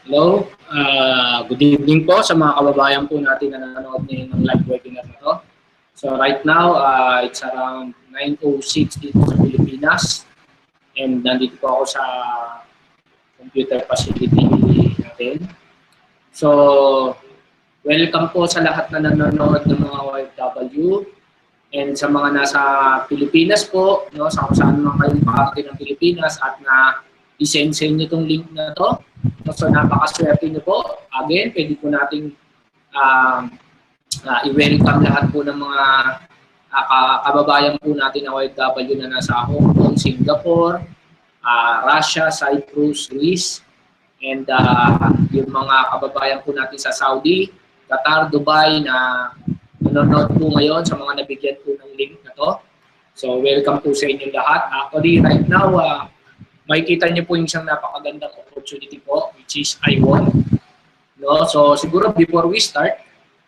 Hello, good evening po sa mga kababayan po natin na nanonood ngayon ng live webinar na to. So right now, it's around 9:06 dito sa Pilipinas. And nandito po ako sa computer facility natin. So, welcome po sa lahat na nanonood ng mga OFW. And sa mga nasa Pilipinas po, no, sa kung saan naman kayong parte ng Pilipinas at na i-send nyo itong link na to. So napakaswerte nyo po. Again, pwede po nating i-welcome lahat po ng mga kababayan po natin na OFW na nasa Hong Kong, Singapore, Russia, Cyprus, Greece, and yung mga kababayan po natin sa Saudi, Qatar, Dubai na nanonood po ngayon sa mga nabigyan po ng link na to. So welcome po sa inyo lahat. Actually, right now, makikita niyo po yung isang napakagandang opportunity po, which is I-1. No? So siguro before we start,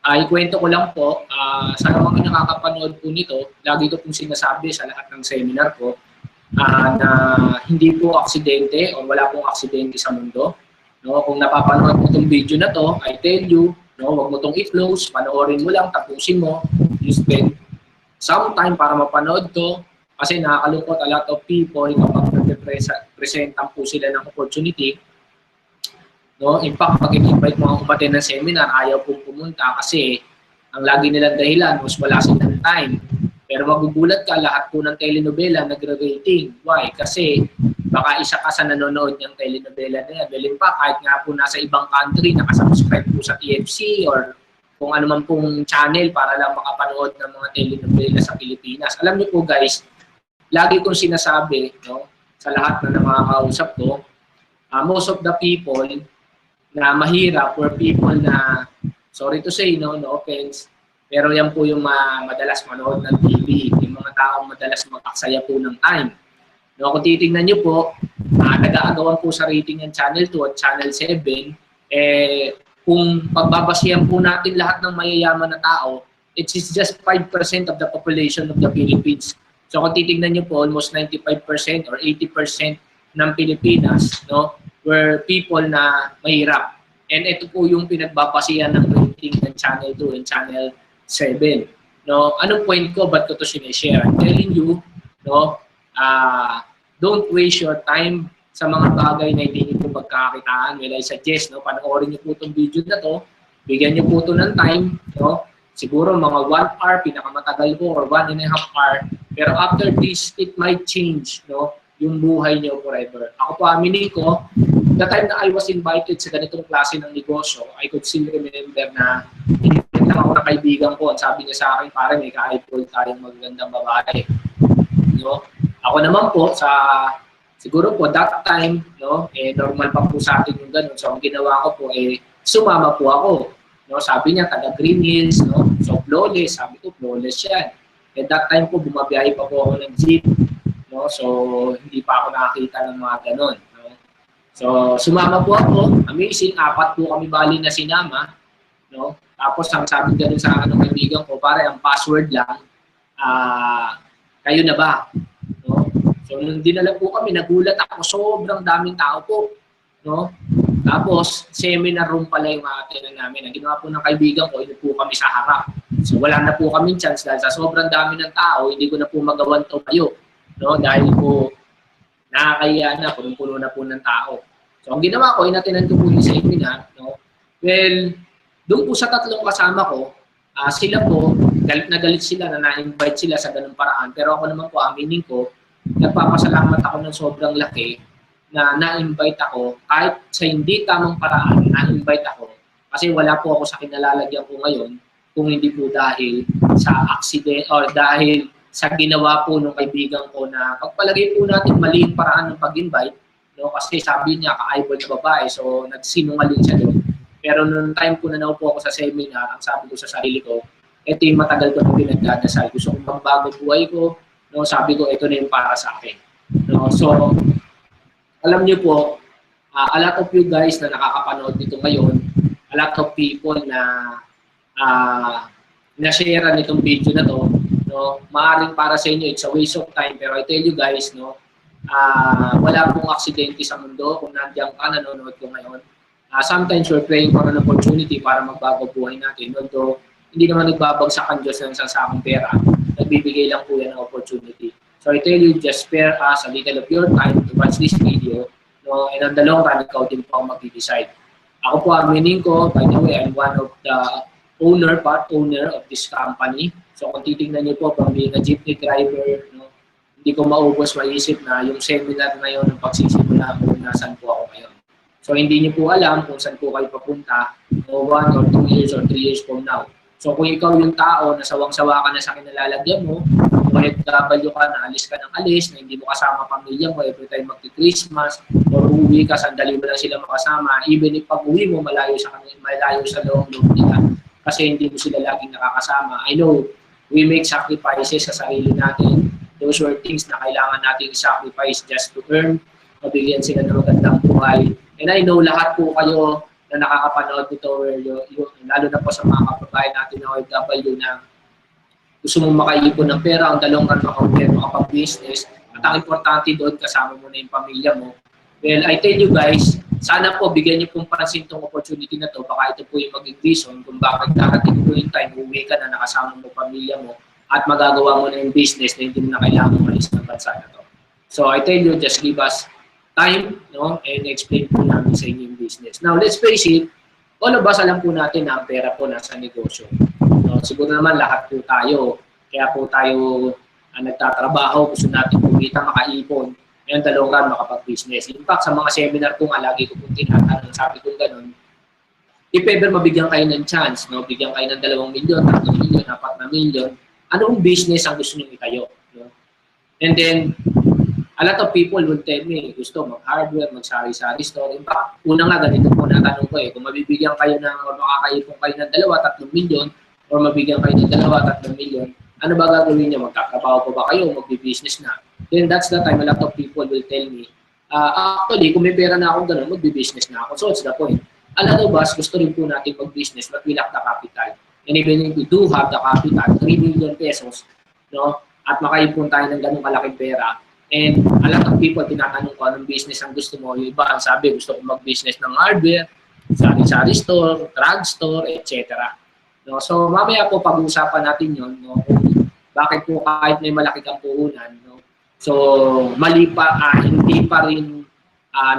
ikwento ko lang po, sa mga nakakapanood po nito, lagi ko pong sinasabi sa lahat ng seminar ko, na hindi po aksidente o wala pong aksidente sa mundo. No? Kung napapanood mo itong video na to, I tell you, no, wag mo itong i-close, panoorin mo lang, tapusin mo, you spend some time para mapanood to, kasi nakakalungkot a lot of people kapag nag-presentan po sila ng opportunity. No? In fact, pag i-invite mo ang umaten ng seminar, ayaw pong pumunta kasi ang lagi nilang dahilan was wala silang time. Pero magugulat ka, lahat po ng telenovela nagre-rating. Why? Kasi baka isa ka sa nanonood ng telenovela na yan. Dahil pa, kahit nga po nasa ibang country, nakasubscribe po sa TFC or kung ano man pong channel para lang makapanood ng mga telenovela sa Pilipinas. Alam niyo po guys, lagi kong sinasabi, no, sa lahat na nakakausap ko, most of the people na mahirap or people na, sorry to say, no offense, pero yan po yung madalas manood ng TV, yung mga taong madalas mag-aksaya po ng time. No, kung titingnan nyo po, nag-aagawan po sa rating ng Channel 2 at Channel 7, kung pagbabasihan po natin lahat ng mayayaman na tao, it is just 5% of the population of the Philippines. So kung titingnan nyo po, almost 95% or 80% ng Pilipinas, no, were people na mahirap. And ito po yung pinagbabasihan ng rating ng Channel 2 and Channel 7. No, anong point ko? Ba't ko ito sinishare? I'm telling you, no, don't waste your time sa mga bagay na hindi niyo po pagkakakitaan. Well, I suggest, no, panoorin niyo po itong video na to, bigyan niyo po ito ng time, no, siguro mga 1 hour, pinakamatagal po, or 1.5 hour. Pero after this, it might change, no, yung buhay niyo forever. Ako po, aminin ko, the time na I was invited sa ganitong klase ng negosyo, I could still remember na hindi lang ako na kaibigan ko. Sabi niya sa akin, parang may ka-idol tayong magagandang babae. No? Ako naman po, siguro po that time, no, normal pa po sa atin yung ganun. So ang ginawa ko po, sumama po ako. No? Sabi niya, taga Green Hills, no? So flawless, sabi ko, flawless yan. At that time po, bumabiyahe pa po ako ng jeep. No? So hindi pa ako nakakita ng mga ganun. No? So sumama po ako, amazing, 4 po kami bali na sinama. No? Tapos ang sabi ganun sa kaibigan ko, pare ang password lang, kayo na ba? No? So nung dinala po kami, nagulat ako, sobrang daming tao po. No? Tapos seminar room pala yung atin namin. Ang ginawa po ng kaibigan ko, po kami sa harap. So wala na po kami chance dahil sa sobrang dami ng tao, hindi ko na po magawan tumayo. No? Dahil po nakakaya na, punong-puno na po ng tao. So ang ginawa ko, inatinan ko po yung seminar. No? Well, doon po sa 3 kasama ko, sila po, galit na galit sila na na-invite sila sa ganung paraan. Pero ako naman po, aminin ko, nagpapasalamat ako ng sobrang laki na na-invite ako kahit sa hindi tamang paraan, na-invite ako. Kasi wala po ako sa kinalalagyan ko ngayon kung hindi po dahil sa accident or dahil sa ginawa po ng kaibigan ko na pagpalagay po natin mali yung paraan ng pag-invite. No? Kasi sabi niya, ka-eyeball na babae, so nagsinungaling siya doon. Pero nung time ko na naupo ako sa seminar, ang sabi ko sa sarili ko, ito yung matagal ko nang pinagdadasal. Gusto kong magbago buhay ko. No, sabi ko, ito na yung para sa akin. No, so, alam niyo po, a lot of you guys na nakakapanood nito ngayon, a lot of people na na-share nitong video na to, no, maaaring para sa inyo, it's a waste of time. Pero I tell you guys, no, wala pong aksidente sa mundo. Kung nandiyan ka, nanonood ko ngayon, Sometimes we're praying for an opportunity para magbago buhay natin. Although, hindi naman nagbabagsak ang Diyos ng isang sakong pera. Nagbibigay lang po yan ng opportunity. So I tell you, just spare us a little of your time to watch this video. No? And on the long run, ikaw din po ang mag-decide. Ako po, aminin ko, by the way, I'm one of the part owner of this company. So kung titingnan niyo po, from being a jeepney driver, no, hindi ko maubos maisip na yung seminar na yun, ng pagsisimula ko, nasan po ako ngayon. So hindi niyo po alam kung saan po kayo papunta, no, 1 or 2 years or 3 years from now. So kung ikaw yung tao na sawang-sawa ka na sa kinalalagyan mo, kung OFW ka na alis ka ng alis, na hindi mo kasama pamilya mo every time magti-Christmas, or uwi ka, sandali mo lang sila makasama, even if pag-uwi mo malayo sa loob nila, kasi hindi mo sila laging nakakasama. I know, we make sacrifices sa sarili natin. Those were things na kailangan nating sacrifice just to earn, mabigyan sila ng magandang buhay. And I know lahat po kayo na nakakapanood nito, lalo na po sa mga kababayan natin na OFW na gusto mong makaipon ng pera, ang dalawang kan makapag-business, at ang importante doon, kasama mo na yung pamilya mo. Well, I tell you guys, sana po bigyan niyo pong pansin itong opportunity na to, baka ito po yung maging reason kung bakit darating po yung time, uwi ka na, nakasama mo pamilya mo, at magagawa mo na yung business na hindi mo na kailangan umalis ng bansa na to. So I tell you, just give us time, no, and explain po namin sa inyo yung business. Now, let's face it, all of us alam po natin na ang pera po nasa negosyo. No, siguro naman lahat po tayo, kaya po tayo nagtatrabaho, gusto natin kumita, makaipon, ngayon dalawang makapag-business. In fact, sa mga seminar ko nga, lagi ko pong tinatanong, sabi ko ganun, if ever mabigyan kayo ng chance, no, bigyan kayo ng 2 milyon, 3 milyon, 4 na milyon, anong business ang gusto nyo itayo? No? And then, a lot of people will tell me, gusto mag-hardware, mag-sari-sari store. In fact, una nga, ganito po natanong ko kung mabibigyan kayo ng, or makakaipon kayo ng 2-3 milyon, or mabigyan kayo ng 2-3 milyon, ano ba gagawin niyo? Magkakabaho pa ba kayo? Magbi-business na? Then that's the time a lot of people will tell me, actually, kung may pera na ako ganun, magbi-business na ako. So what's the point? A lot of us, gusto rin po natin mag-business, but we lack the capital. And even if we do have the capital, 3 million pesos, no, at makaipon tayo ng ganung kalaking pera, and a lot of people tinatanong ko anong business ang gusto mo. Yung iba ang sabi, gusto ko mag-business ng hardware, sari-sari store, drug store, etc. No, so mamaya po pag-uusapan natin yon, no, kung bakit po kahit may malaki kang puhunan, no, so mali pa, hindi pa rin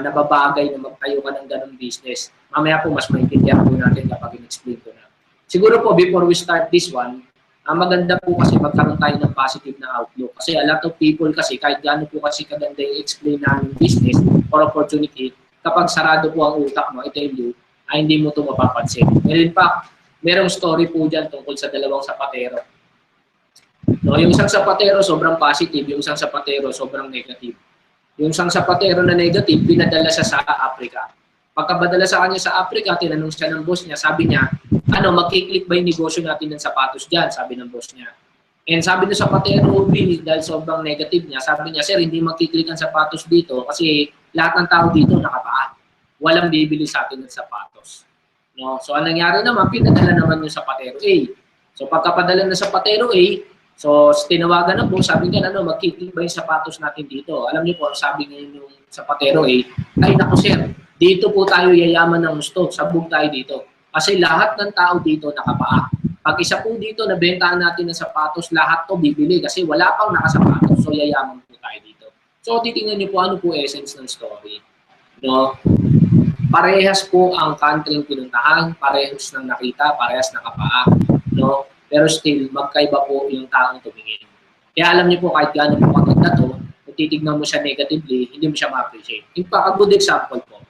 nababagay na magtayo ka ng ganung business. Mamaya po mas maintindihan po natin kapag in-explain ko na. Siguro po before we start this one, maganda po kasi magkaroon tayo ng positive na outlook. Kasi a lot of people kasi, kahit gaano po kasi kaganda yung explain namin business or opportunity, kapag sarado po ang utak mo, I tell you, hindi mo ito mapapansin. And in fact, merong story po dyan tungkol sa 2 sapatero. No, yung isang sapatero sobrang positive, yung isang sapatero sobrang negative. Yung isang sapatero na negative, pinadala siya sa Africa. Pagkabadala sa kanya sa Africa, tinanong siya ng boss niya, sabi niya, magkiklik ba yung negosyo natin ng sapatos dyan? Sabi ng boss niya. And sabi ng sapatero, dahil sobrang negative niya, sabi niya, sir, hindi magkiklik ang sapatos dito kasi lahat ng tao dito nakapaa. Walang bibili sa atin ng sapatos. No? So, anong nangyari naman, pinadala naman yung sapatero A. So, pagkapadala ng sapatero A, so, tinawagan ng boss, sabi niya, magkiklik ba yung sapatos natin dito? Alam niyo po, sabi niya yung sapatero A, ay naku sir, dito po tayo yayaman ng gusto, sabog tayo dito. Kasi lahat ng tao dito nakapaa. Pag isa po dito, nabentahan natin ng sapatos, lahat to bibili kasi wala pang nakasapatos, so yayaman po tayo dito. So, titingnan niyo po ano po essence ng story. No? Parehas po ang country pinuntahan, parehas ng nakita, parehas nakapaa. No? Pero still, magkaiba po yung taong tumingin. Kaya alam niyo po, kahit gano'n po maganda to, kung titignan mo siya negatively, hindi mo siya ma-appreciate. In fact, a good example po,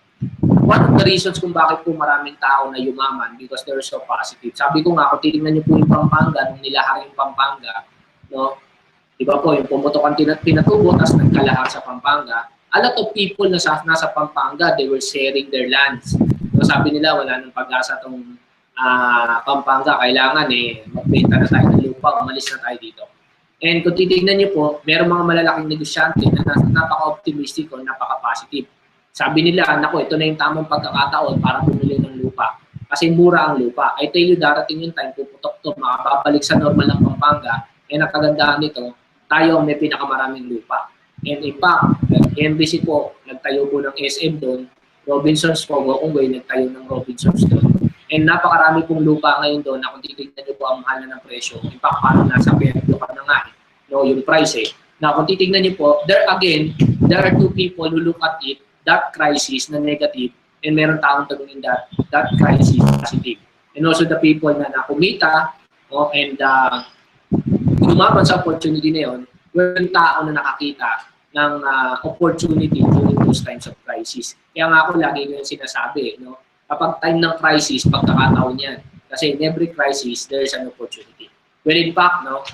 one of the reasons kung bakit po maraming tao na yumaman because they're so positive. Sabi ko nga, kung titignan niyo po yung Pampanga, nung nilahar yung Pampanga, no? Diba po, yung pumutok ang pinatubo, tapos nagkalahar sa Pampanga, a lot of people na nasa Pampanga, they were sharing their lands. So sabi nila, wala nang pag-asa itong Pampanga, kailangan magbenta na tayo ng lupa, umalis na tayo dito. And kung titignan niyo po, merong mga malalaking negosyante na napaka-optimistic o napaka-positive. Sabi nila, naku, ito na yung tamang pagkakataon para bumili ng lupa. Kasi mura ang lupa. I tell you, darating yung time, puputok to, makababalik sa normal ng Pampanga. And ang kagandahan nito, tayo may pinakamaraming lupa. And in fact, MBC po, nagtayo po ng SM doon. Robinsons Pogo, kung nagtayo ng Robinsons doon. And napakarami pong lupa ngayon doon na kung titignan nyo po ang mahal na ng presyo, in fact, parang nasa peryo ka na nga, no, yung price eh. Na kung titignan nyo po, there are two people who look at it, that crisis na negative, and meron taong tanungin that crisis positive. And also the people na nakumita, no, and lumaban sa opportunity na yun, yung tao na nakakita ng opportunity during those times of crisis. Kaya nga ako lagi ko yung sinasabi, no? Kapag time ng crisis, pagkakataon yan. Kasi in every crisis, there is an opportunity. Well, in fact, no,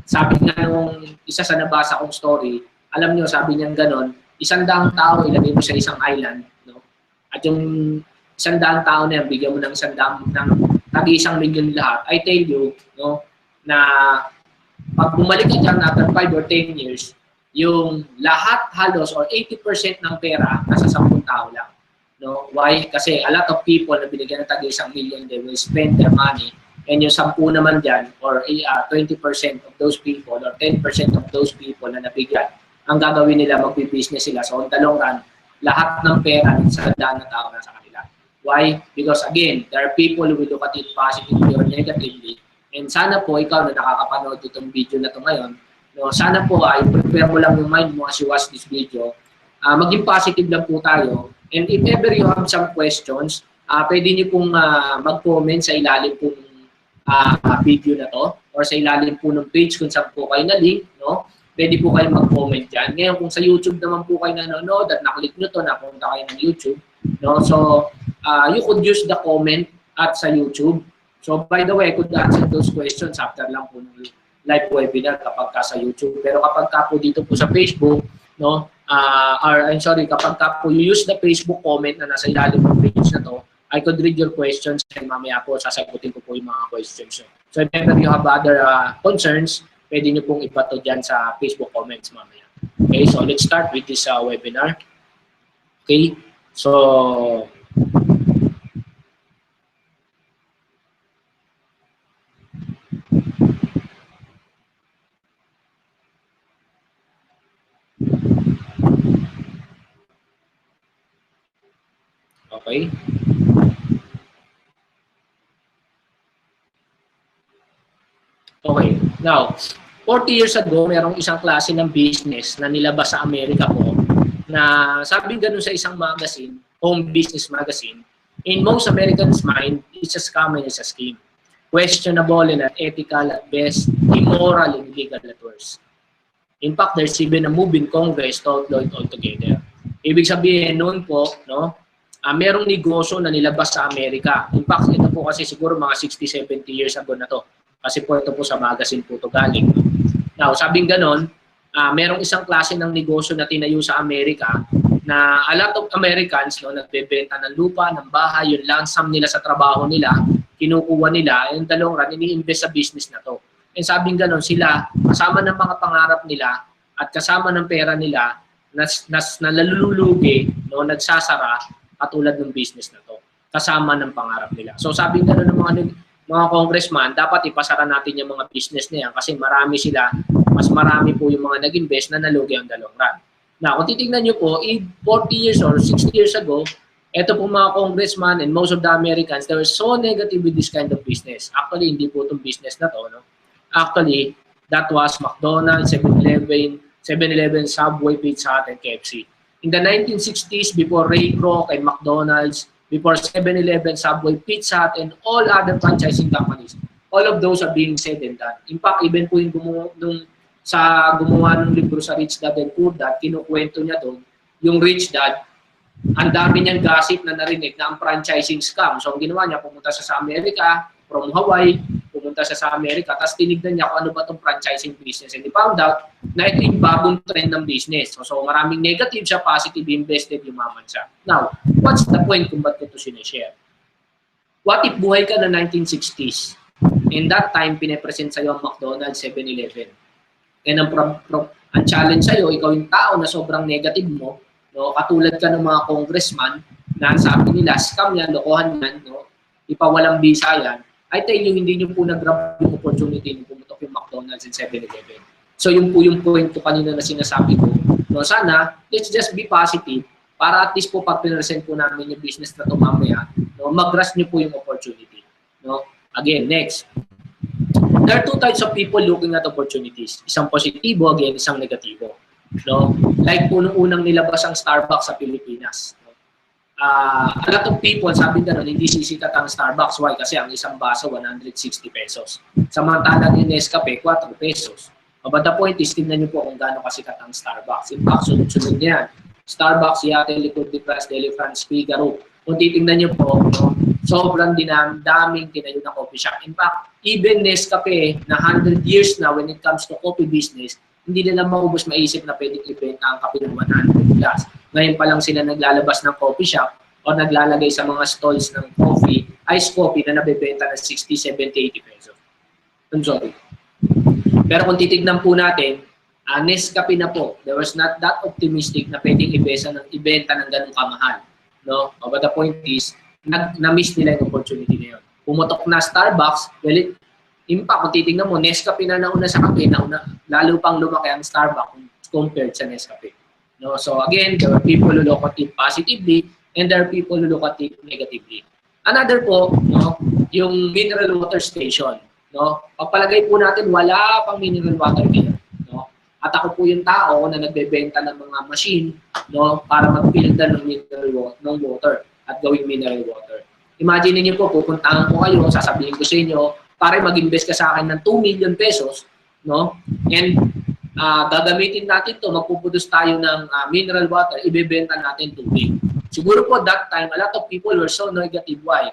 sabi nga nung isa sa nabasa kong story, alam nyo, sabi niya gano'n, 100 tao ilagay mo sa isang island, no? At yung 100 tao na yan, bigyan mo ng 100 ng tag-1 milyon lahat. I tell you, no, na pag bumalik ka dyan after 5 or 10 years, yung lahat halos or 80% ng pera nasa 10 tao lang. No? Why? Kasi a lot of people na binigyan ng tag-1 million, they will spend their money, and yung 10 naman dyan or 20% of those people or 10% of those people na nabigyan, ang gagawin nila, magbi-business sila. So on the long run, lahat ng pera sa daan na tao na sa kanila. Why? Because again, there are people who will look at it positively or negatively. And sana po ikaw na nakakapanood itong video na ito ngayon, no, sana po prepare mo lang yung mind mo as you watch this video. Maging positive lang po tayo. And if ever you have some questions, pwede niyo pong mag-comment sa ilalim pong video na to or sa ilalim po ng page kung saan po kayo na-link. No? Pwede po kayo mag-comment dyan. Ngayon, kung sa YouTube naman po kayo nanonood at naklik nyo to, napunta kayo ng YouTube. No? So, you could use the comment at sa YouTube. So, by the way, I could answer those questions after lang po ng live webinar kapag ka sa YouTube. Pero kapag ka po dito po sa Facebook, no, I'm sorry, kapag ka po you use the Facebook comment na nasa ilalim ng page na to, I could read your questions and mamaya po sasagutin ko po yung mga questions. So, if ever you have other concerns, pwede nyo pong ipato dyan sa Facebook comments mamaya. Okay, so let's start with this webinar. Okay, so okay. Okay. Now, 40 years ago, merong isang klase ng business na nilabas sa Amerika po na sabi ganun sa isang magazine, home business magazine, in most Americans' mind, it's a scam and it's a scheme. Questionable and unethical at best, immoral and illegal at worst. In fact, there's even a move in Congress to outlaw it altogether. Ibig sabihin noon po, no, merong negosyo na nilabas sa Amerika. In fact, ito po kasi siguro mga 60-70 years ago na to. Kasi po ito po sa magazine po ito galing. Now, sabing ganon, merong isang klase ng negosyo na tinayo sa Amerika na a lot of Americans no, nagbebenta ng lupa, ng bahay, yung lump sum nila sa trabaho nila, kinukuha nila, yung dalawang ran, ini-invest sa business na to. And sabing ganon, sila, kasama ng mga pangarap nila at kasama ng pera nila, nalalulugi, no, nagsasara, katulad ng business na to. Kasama ng pangarap nila. So sabing ganon ng mga congressman, dapat ipasara natin yung mga business na yan kasi marami sila, mas marami po yung mga nag-invest na nalugi ang dalawang run. Now, kung titignan nyo po, 40 years or 60 years ago, ito po mga congressman and most of the Americans, they were so negative with this kind of business. Actually, hindi po itong business na to. No? Actually, that was McDonald's, 7-Eleven, Subway, Pizza Hut, and KFC. In the 1960s, before Ray Kroc and McDonald's, before 7-Eleven, Subway, Pizza Hut, and all other franchising companies, all of those are being said and done. In fact, even po yung gumawa ng libro sa Rich Dad and Poor Dad, kinukwento niya doon, yung Rich Dad, ang dami niyang gossip na narinig na ang franchising scam. So, ang ginawa niya, pumunta siya sa Amerika, from Hawaii, pumunta siya sa Amerika, tapos tinignan niya kung ano ba itong franchising business. And he found out na ito yung bagong trend ng business. So maraming negative siya, positive, invested, yumaman siya. Now, what's the point kung ba't ko ito sinishare? What if buhay ka na 1960s? In that time, pinapresent sa'yo ang McDonald's, 7-Eleven. And ang challenge sa'yo, ikaw yung tao na sobrang negative mo, no? Katulad ka ng mga congressman na sabi nila, scam yan, lokohan yan, no? Ipawalang bisa yan. I tell you, hindi nyo po nag-grab yung opportunity nung pumutok yung McDonald's and 7-Eleven. So yung po yung point ko kanina na sinasabi ko, no, sana, let's just be positive para at least po pag pinresent po namin yung business na ito mamaya, no, mag-grasp nyo po yung opportunity. No? Again, next. There are two types of people looking at opportunities. Isang positibo, again, isang negatibo. No? Like po nung unang nilabas ang Starbucks sa Pilipinas. No? A lot of people, sabi na hindi sisikat ang Starbucks. Why? Kasi ang isang baso, 160 pesos. Samantalang yung Nescafe, 4 pesos. But the point is, tingnan niyo po kung gaano kasikat ang Starbucks. In fact, sunod-sunod niyan. Starbucks, Yate, Liquid Depressed, Deli France, Figaro. Kung titingnan niyo po, no, sobrang daming tinayo na coffee shop. In fact, even Nescafe na 100 years na when it comes to coffee business, hindi nila maubos maisip na pwedeng ibenta ang kape ng 100 plus. Ngayon pa lang sila naglalabas ng coffee shop o naglalagay sa mga stalls ng coffee, iced coffee na nabebenta ng 60, 70, 80 pesos. I'm sorry. Pero kung titignan po natin, Nescafe na po, there was not that optimistic na pwedeng ibenta ng ganung kamahal. No? But the point is, na-miss nila yung opportunity na yun. Pumutok na Starbucks, well, impact, kung titignan mo, Nescafe na nauna sa kape, lalo pang lumaki ang Starbucks compared sa Nescafe. No? So again, there are people who look at it positively and there are people who look at it negatively. Another po, no, yung mineral water station. No? Pagpalagay po natin, wala pang mineral water ngayon. No? At ako po yung tao na nagbebenta ng mga machine, no, para mag-filter ng water at gawing mineral water. Imagine niyo po, pupuntahan ko kayo, sasabihin ko sa inyo, para mag-invest ka sa akin ng 2 million pesos, no? And gagamitin natin to, magpuproduce tayo ng mineral water, ibebenta natin tubig. Siguro po that time, a lot of people were so negative. Why?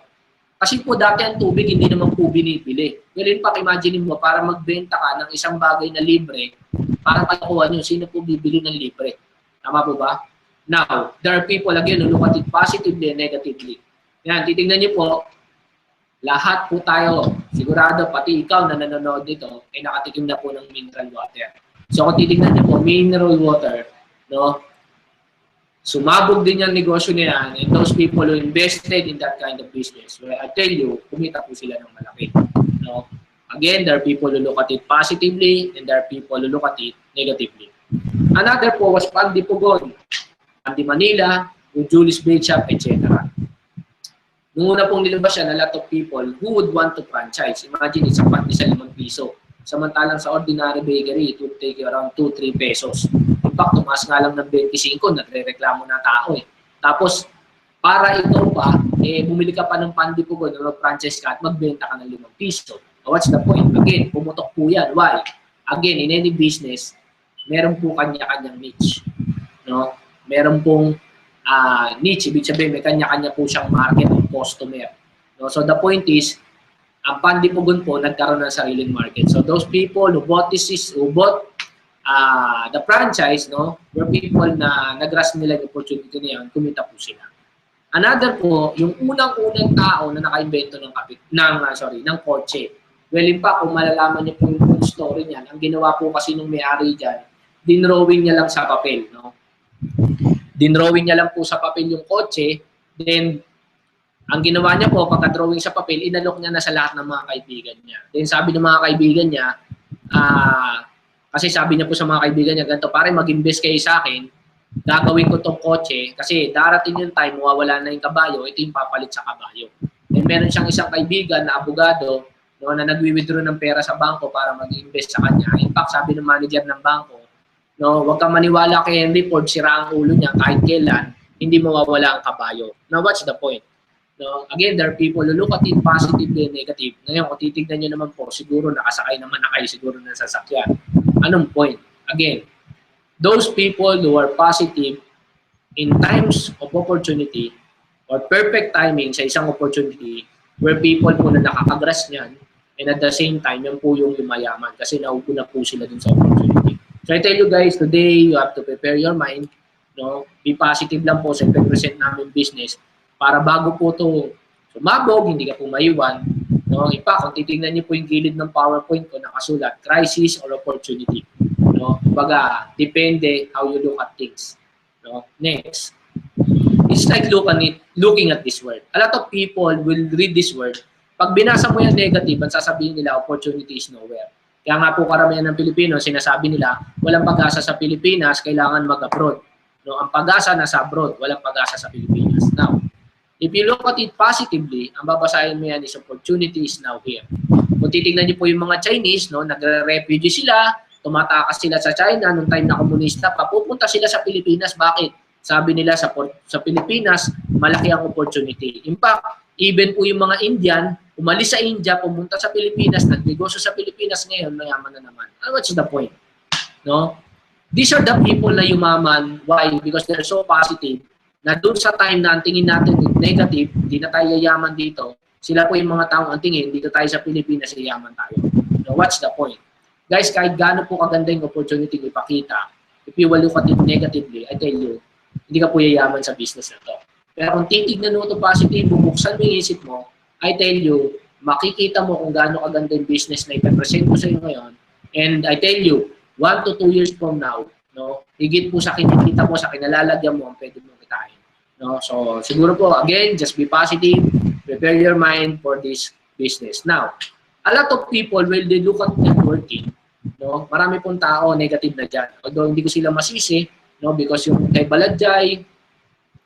Kasi po dati ang tubig, hindi naman po binibili. Well, in fact, imagine mo, para magbenta ka ng isang bagay na libre, para katukuhan nyo, sino po bibili ng libre? Tama po ba? Now, there are people, again, who look at it positively and negatively. Yan, titignan nyo po, lahat po tayo, sigurado, pati ikaw na nanonood nito, ay nakatikim na po ng mineral water. So, kung titignan nyo po, mineral water, no, sumabog din yung negosyo niya and those people who invested in that kind of business, well, I tell you, kumita po sila ng malaki. No? Again, there are people who look at it positively and there are people who look at it negatively. Another po was Pandi Pugon, Pandi Manila, Julius Bake Shop, etc. Nung una pong nilabas yan, a lot of people who would want to franchise. Imagine, isang pandi sa 5 piso. Samantalang sa ordinary bakery, it would take around 2-3 pesos. In fact, tumaas nga lang ng 25, nagre-reklamo na tao eh. Tapos, para ito pa, bumili ka pa ng Pandi Pugon, mag-franchise ka at magbenta ka ng 5 piso. So, what's the point? Again, pumutok po yan. Why? Again, in any business, meron po kanya-kanyang niche. No? Meron pong niche, ibig sabihin, may kanya-kanya po siyang market o customer. No? So, the point is, ang Pandi Pugon po nagkaroon ng sariling market. So those people who bought the franchise, no, were people na nag-grasp nila yung opportunity na yan, kumita po sila. Another po, yung unang-unang tao na naka-invento ng ng kotse. Well, in fact, kung malalaman niyo po yung full story niyan, ang ginawa po kasi nung may-ari diyan, dinrawing niya lang sa papel, no. Dinrawing niya lang po sa papel yung kotse, then ang ginawa niya po, pagka-drawing sa papel, inalok niya na sa lahat ng mga kaibigan niya. Then sabi ng mga kaibigan niya, kasi sabi niya po sa mga kaibigan niya, ganito, pare mag-invest kayo sa akin, gagawin ko tong kotse, kasi darating yung time, mawawala na yung kabayo, ito yung papalit sa kabayo. Then meron siyang isang kaibigan na abogado, no, na nagwi-withdraw ng pera sa bangko para mag-invest sa kanya. In fact, sabi ng manager ng bangko, no, huwag kang maniwala kay Henry Ford, sira ang ulo niya kahit kailan, hindi mawawala ang kabayo. Now, what's the point? No, again, there are people who look at it positively and negative. Ngayon, kung titignan nyo naman po, siguro nakasakay naman na kayo, siguro na sasakyan. Anong point? Again, those people who are positive in times of opportunity or perfect timing sa isang opportunity where people po na nakakagras niyan and at the same time, yan po yung lumayaman kasi nauuna po sila dun sa opportunity. So I tell you guys, today, you have to prepare your mind. No? Be positive lang po sa present namin business para bago po ito sumabog, hindi ka po maiwan. No? Ipa, kung titignan niyo po yung gilid ng PowerPoint ko, nakasulat, crisis or opportunity. No? Baga, depende how you look at things. No? Next. It's like looking at this word. A lot of people will read this word. Pag binasa mo yung negative, at sasabihin nila, opportunity is nowhere. Kaya nga po karamihan ng Pilipino, sinasabi nila, walang pag-asa sa Pilipinas, kailangan mag-abroad. No, ang pag-asa nasa abroad, walang pag-asa sa Pilipinas. Now, if you look at it positively, ang babasahin mo yan is opportunity is now here. Kung titignan niyo po yung mga Chinese, no, nagre-refugee sila, tumatakas sila sa China, nung time na komunista, papupunta sila sa Pilipinas. Bakit? Sabi nila sa Pilipinas, malaki ang opportunity. In fact, even po yung mga Indian, umalis sa India, pumunta sa Pilipinas, nagnegosyo sa Pilipinas ngayon, mayaman na naman. What's the point? No? These are the people na yumaman. Why? Because they're so positive na doon sa time na ang tingin natin negative, hindi na tayo yayaman dito. Sila po yung mga taong ang tingin, dito tayo sa Pilipinas, yayaman tayo. So what's the point? Guys, kahit gaano po kaganda yung opportunity ipakita, if you will look at it negatively, I tell you, hindi ka po yayaman sa business na to. Pero kung titignan mo ito positive, bubuksan mo yung isip mo, I tell you, makikita mo kung gaano kaganda yung business na ipapresent ko sa iyo ngayon. And I tell you, 1 to 2 years from now, no, higit po sa kinikita mo, sa kinalalagyan mo, ang pwede mong kitain. No? So, siguro po, again, just be positive, prepare your mind for this business. Now, a lot of people, when they look at networking, no, marami pong tao negative na dyan. Although hindi ko sila masisi, no, because yung kay Baladjay,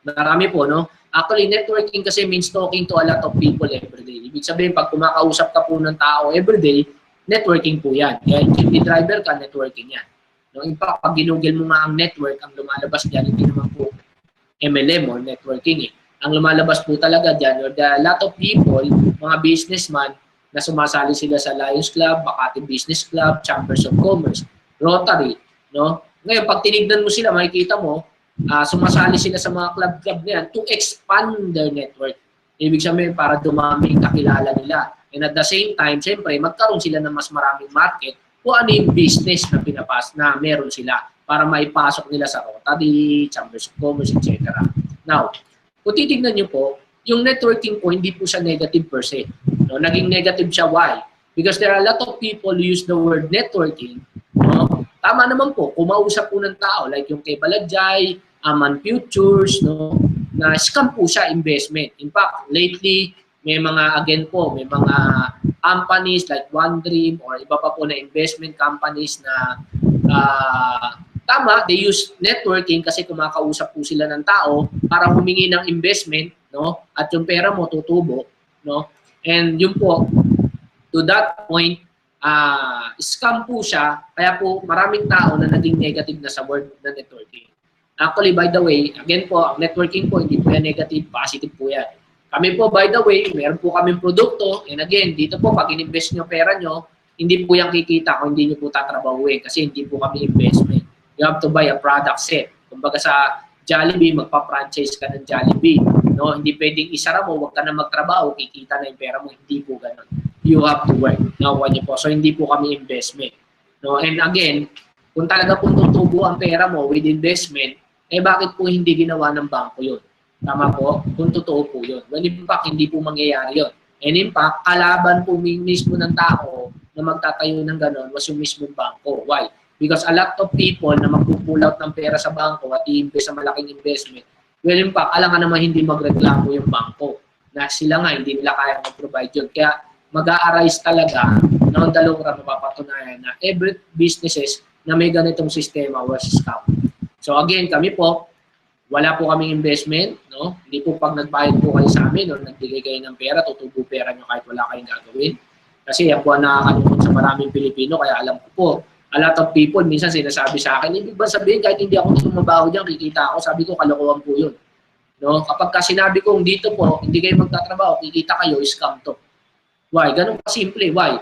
marami po, no? Actually, networking kasi means talking to a lot of people every day. Ibig sabihin, pag kumakausap ka po ng tao every day, networking po yan. Kaya jeepney driver ka, networking yan. No? In fact, pag ginugel mo nga ang network, ang lumalabas dyan, hindi naman po MLM or networking eh. Ang lumalabas po talaga dyan, or a lot of people, mga businessman, na sumasali sila sa Lions Club, Makati Business Club, Chambers of Commerce, Rotary, no? Ngayon, pag tinignan mo sila, makikita mo, sumasali sila sa mga club na yan to expand their network. Ibig sabihin, para dumami yung kakilala nila. And at the same time, siyempre, magkaroon sila ng mas maraming market kung ano yung business na na meron sila para maipasok nila sa Rotary, Chambers of Commerce, etc. Now, kung titignan nyo po, yung networking po, hindi po siya negative per se. No? Naging negative siya. Why? Because there are a lot of people who use the word networking. No? Tama naman po, kumausap po ng tao, like yung kay Baladjay, Aman Futures, no? Na scam po siya investment. In fact, lately, may mga, again po, may mga companies like One Dream or iba pa po na investment companies na tama, they use networking kasi kumakausap po sila ng tao para humingi ng investment, no? At yung pera mo tutubo, no? And yun po, to that point, scam po siya, kaya po maraming tao na naging negative na sa word na networking. Actually, by the way, again po, ang networking po, hindi po yan negative, positive po yan. Kami po, by the way, meron po kaming produkto, and again, dito po, pag in-invest nyo pera nyo, hindi po yan kikita kung hindi nyo po tatrabahuin kasi hindi po kami investment. You have to buy a product set. Kumbaga sa Jollibee, magpa-franchise ka ng Jollibee. No? Hindi pwedeng isara mo, huwag ka na magtrabaho, kikita na yung pera mo, hindi po ganun. You have to work. Nakuha nyo po. So, hindi po kami investment. No? And again, kung talaga po tutubo ang pera mo with investment, bakit po hindi ginawa ng bangko yun? Tama po? Kung totoo po yun. Well, in fact, hindi po mangyayari yun. And in fact, kalaban po mismo ng tao na magtatayo ng gano'n was yung mismo bangko. Why? Because a lot of people na magpupull out ng pera sa bangko at i-invest sa malaking investment, well, in fact, alam nga naman hindi magreklamo yung bangko na sila nga hindi nila kaya mag-provide yun. Kaya mag-a-arise talaga na on the long run mapapatunayan na every businesses na may ganitong sistema was scam. So again, kami po, wala po kaming investment, no? Hindi po pag nagbayad po kayo sa amin o nagbigay kayo ng pera, tutubo pera nyo kahit wala kayong gagawin. Kasi yan po ang nakakalungkot sa maraming Pilipino, kaya alam ko po, a lot of people, minsan sinasabi sa akin, ibig ba sabihin kahit hindi ako tumabaho dyan, kikita ako, sabi ko, kalokohan po yun. No? Kapag ka sinabi kong dito po, hindi kayo magtatrabaho, kikita kayo, scam to. Why? Ganun pa simple. Why?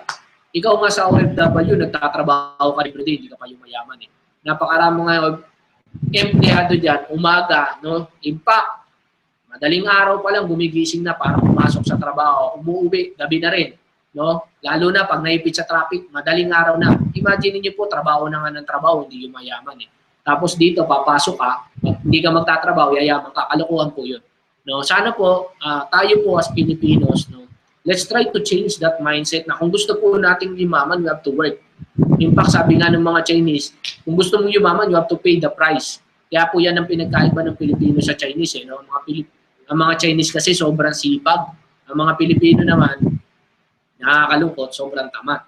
Ikaw nga sa OFW, nagtatrabaho ka every day, hindi ka pa yung mayaman eh. Napakarami nga empleyado dyan, umaga, no? In fact, madaling araw pa lang gumigising na para pumasok sa trabaho, umuwi, gabi na rin, no? Lalo na pag naipit sa traffic, madaling araw na. Imagine niyo po, trabaho na nga ng trabaho, hindi yung mayaman eh. Tapos dito, papasok ka, hindi ka magtatrabaho, yayaman ka, kalokohan po yun. No? Sana po, tayo po as Filipinos, no? Let's try to change that mindset na kung gusto po nating yumaman, we have to work. In fact, sabi nga ng mga Chinese, kung gusto mong yumaman, you have to pay the price. Kaya po yan ang pinagkaiba ng Pilipino sa Chinese. Eh, no? Ang mga Chinese kasi sobrang sipag. Ang mga Pilipino naman, nakakalungkot, sobrang tamad.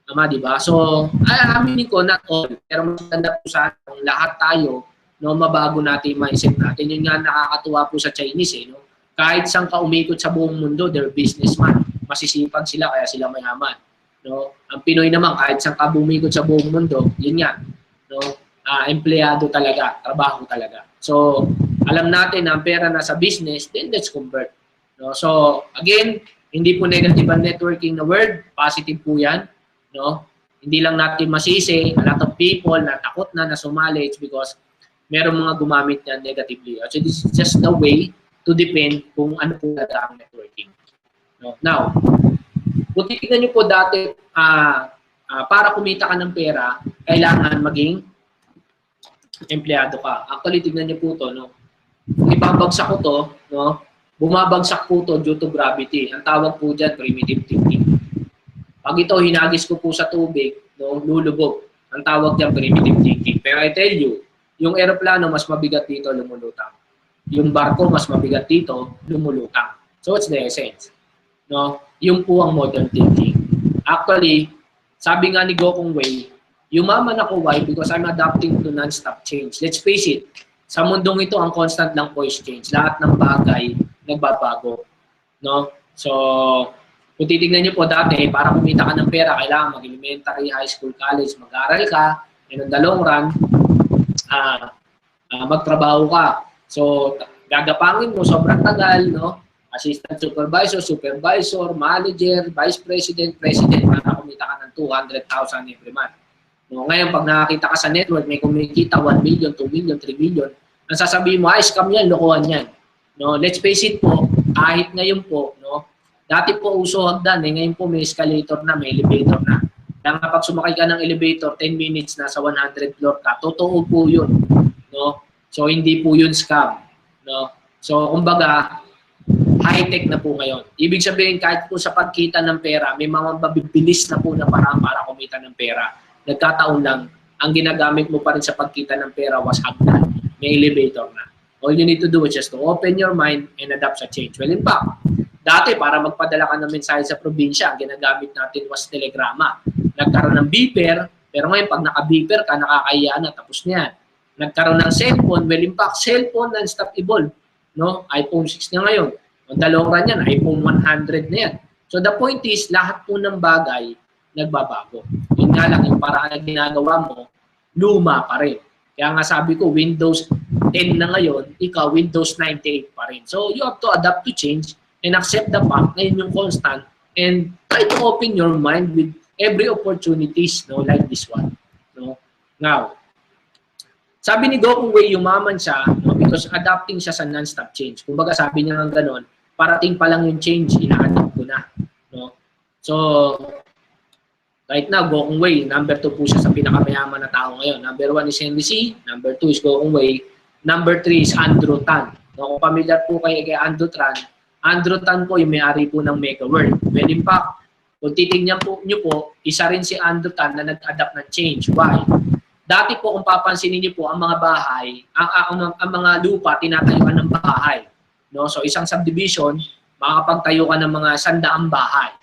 Tama, di ba? So, aminin ko, not all. Pero mas ganda po sa lahat tayo no, mabago natin yung mindset natin. Yun nga nakakatuwa po sa Chinese, eh, no? Kahit saan ka umikot sa buong mundo, they're businessman. Masisipag sila, kaya sila mayaman. No? Ang Pinoy naman, kahit saan ka bumikot sa buong mundo, yun nga, no? Empleyado talaga, trabaho talaga. So, alam natin na ang pera nasa business, then let's convert. No? So, again, hindi po negative ang networking na word, positive po yan. No? Hindi lang natin masisi, a lot of people na takot na sumali, it's because meron mga gumamit niyan negatively. So this is just the way to depend kung ano po talaga ang networking. No? Now, kung titignan niyo po dati, para kumita ka ng pera, kailangan maging empleyado ka. Actually, tignan niyo po to, no? Kung ibabagsak ko to, no? Bumabagsak po to due to gravity. Ang tawag po dyan, primitive thinking. Pag ito, hinagis ko po sa tubig, no, lulubog. Ang tawag dyan, primitive thinking. Pero I tell you, yung aeroplano, mas mabigat dito, lumulutang. Yung barko, mas mabigat dito, lumulutang. So, what's the essence? No? Yung po ang modern thinking. Actually, sabi nga ni Gokong Wei, yumaman ako, why? Because I'm adapting to non-stop change. Let's face it, sa mundong ito, ang constant lang po is change. Lahat ng bagay, nagbabago. No? So, kung titignan nyo po dati, para kumita ka ng pera, kailangan mag-elementary, high school, college, mag-aral ka, and in the long run, magtrabaho ka. So, gagapangin mo, sobrang tagal, no? Assistant supervisor, supervisor, manager, vice president, president, para kumita ka ng 200,000 every month. No, ngayon, pag nakakita ka sa network, may kumikita 1 million, 2 million, 3 million, ang sasabihin mo, ay, scam yan, lokohan yan. No, let's face it po, kahit ngayon po, no, dati po uso hagdan, ngayon po may escalator na, may elevator na. Kaya nga pag sumakay ka ng elevator, 10 minutes na sa 100 floor ka, totoo po yun. No? So, hindi po yun scam. No? So, kumbaga, high-tech na po ngayon. Ibig sabihin, kahit po sa pagkita ng pera, may mga mabibilis na po na parang para kumita ng pera. Nagkataon lang, ang ginagamit mo pa rin sa pagkita ng pera was hagdan. May elevator na. All you need to do is just to open your mind and adapt sa change. Well, in fact, dati para magpadala ka ng mensahe sa probinsya, ang ginagamit natin was telegrama. Nagkaroon ng beeper, pero ngayon pag naka-beeper ka, nakakahiya na, tapos na yan. Nagkaroon ng cellphone, well, in fact, cellphone non-stop evolve. No? iPhone 6 na ngayon. Ang dalawang ran yan, iPhone 100 na yan. So the point is, lahat po ng bagay nagbabago. Yun nga lang, yung paraan na ginagawa mo, luma pa rin. Kaya nga sabi ko, Windows 10 na ngayon, ikaw Windows 98 pa rin. So you have to adapt to change and accept the fact na yun yung constant and try to open your mind with every opportunities, no, like this one. No? Now, sabi ni Gokong Wei, yumaman siya, no, because adapting siya sa non-stop change. Kumbaga sabi niya ng gano'n, parating pa lang yung change, ina-adapt ko na. No? So, right now, Gokong Wei, number 2 po siya sa pinakamayaman na tao ngayon. Number 1 is Henry C, number 2 is Gokong Wei, number 3 is Andrew Tan. No, kung familiar po kayo kay Andrew Tan po yung may-ari po ng MegaWorld. Well, in fact, kung titignan po nyo po, isa rin si Andrew Tan na nag-adapt ng change. Why? Dati po kung papansinin niyo po ang mga bahay, ang mga lupa, tinatayuan ng bahay. No? So isang subdivision, makakapagtayo ka ng mga 100 bahay.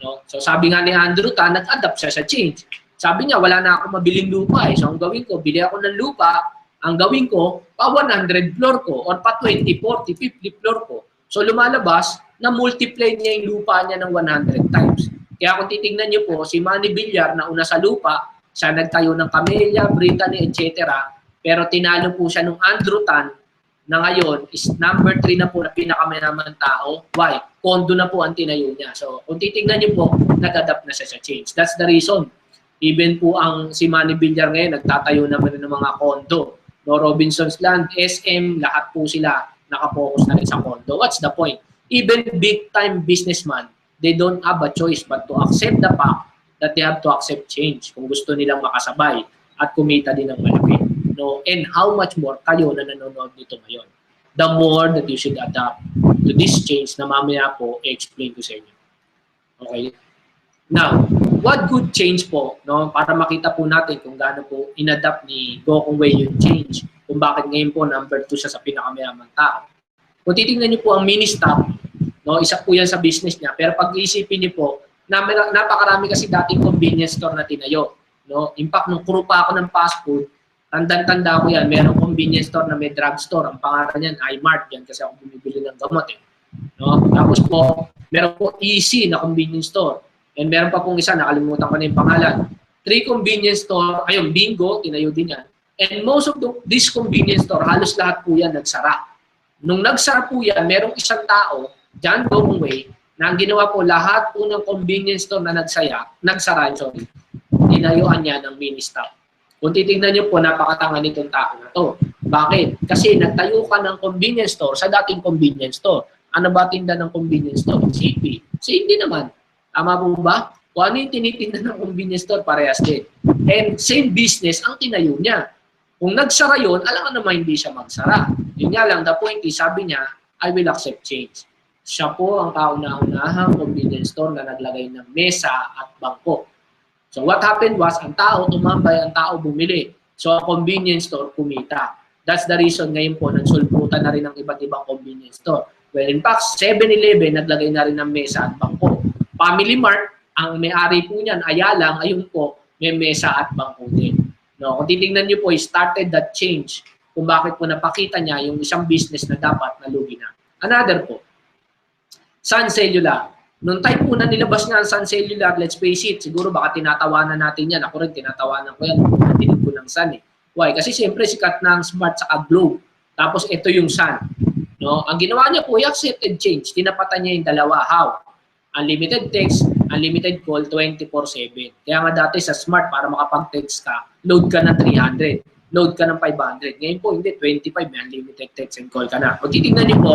No? So sabi nga ni Andrew Tan, nag-adapt siya sa change. Sabi niya, wala na ako mabiling lupa. So ang gawin ko, bili ako ng lupa, ang gawin ko, pa 100 floor ko or pa 20, 40, 50 floor ko. So lumalabas na multiply niya yung lupa niya ng 100 times. Kaya kung titingnan niyo po, si Manny Villar na una sa lupa, siya nagtayo ng Camellia, Brittany, etc. Pero tinalo po siya nung Andrew Tan na ngayon is number 3 na po na pinakamayaman tao. Why? Condo na po ang tinayo niya. So kung titingnan niyo po, nag-adapt na siya sa change. That's the reason. Even po ang si Manny Villar ngayon, nagtatayo naman ng mga condo. No, Robinson's Land, SM, lahat po sila nakapokus na rin sa condo. What's the point? Even big-time businessman, they don't have a choice but to accept the fact that they have to accept change kung gusto nilang makasabay at kumita din ng malaki. No? And how much more kayo na nanonood dito ngayon? The more that you should adapt to this change na mamaya po i-explain ko sa inyo. Okay? Now, what good change po, no? Para makita po natin kung gaano po inadapt ni Gokong Wei yung change, kung bakit ngayon po number 2 siya sa pinakamayamang tao. Kung titingnan niyo po ang mini-stop, no? Isa po yan sa business niya, pero pag-iisipin niyo po, napakarami kasi dating convenience store na tinayo. No? In fact, nung crew pa ako ng fast food, Tandang-tanda ko yan, merong convenience store na may drugstore. Ang pangalan niyan, iMart. Yan kasi ako bumibili ng gamot eh. No? Tapos po, meron po Easy na convenience store. And meron pa pong isa, nakalimutan ko na yung pangalan. 3 convenience store, ayun, Bingo, tinayo din yan. And most of this convenience store, halos lahat po yan nagsara. Nung nagsara po yan, merong isang tao, John Dongwei, na ang ginawa po, lahat po ng convenience store na nagsara, tinayuan niya ng mini-stop. Kung titignan niyo po, napakatanga nitong tao na to. Bakit? Kasi nagtayo ka ng convenience store sa dating convenience store. Ano ba tinda ng convenience store? CP. Hindi naman. Tama po ba? Kung ano yung tinitinda ng convenience store, parehas din. And same business ang tinayo niya. Kung nagsara yun, alam ka naman hindi siya magsara. Yun nga lang, the point is, sabi niya, I will accept change. Siya po ang kauna-unahang convenience store na naglagay ng mesa at bangko. So what happened was, ang tao tumambay, ang tao bumili. So ang convenience store kumita. That's the reason ngayon po, nagsulputan na rin ng iba't ibang convenience store. Well, in fact, 7-Eleven naglagay na rin ng mesa at bangko. Family Mart, ang may-ari po niyan, Ayalang, ayun po, may mesa at bangko din. No, kung titingnan niyo po, started that change kung bakit po napakita niya yung isang business na dapat nalugi na. Another po, Sun Cellular. Noong time po na nilabas nga ang Sun Cellular, let's face it, siguro baka tinatawanan natin yan. Ako rin, tinatawanan ko yan. Natinig ko ng Sun eh. Why? Kasi siyempre sikat na ang Smart sa Globe. Tapos ito yung Sun. No? Ang ginawa niya po, accepted change. Tinapatan niya yung dalawa. How? Unlimited text, unlimited call, 24/7. Kaya nga dati sa Smart, para makapag-text ka, load ka ng 300, load ka ng 500. Ngayon po, hindi, 25, may unlimited text and call ka na. Kung titignan niyo po,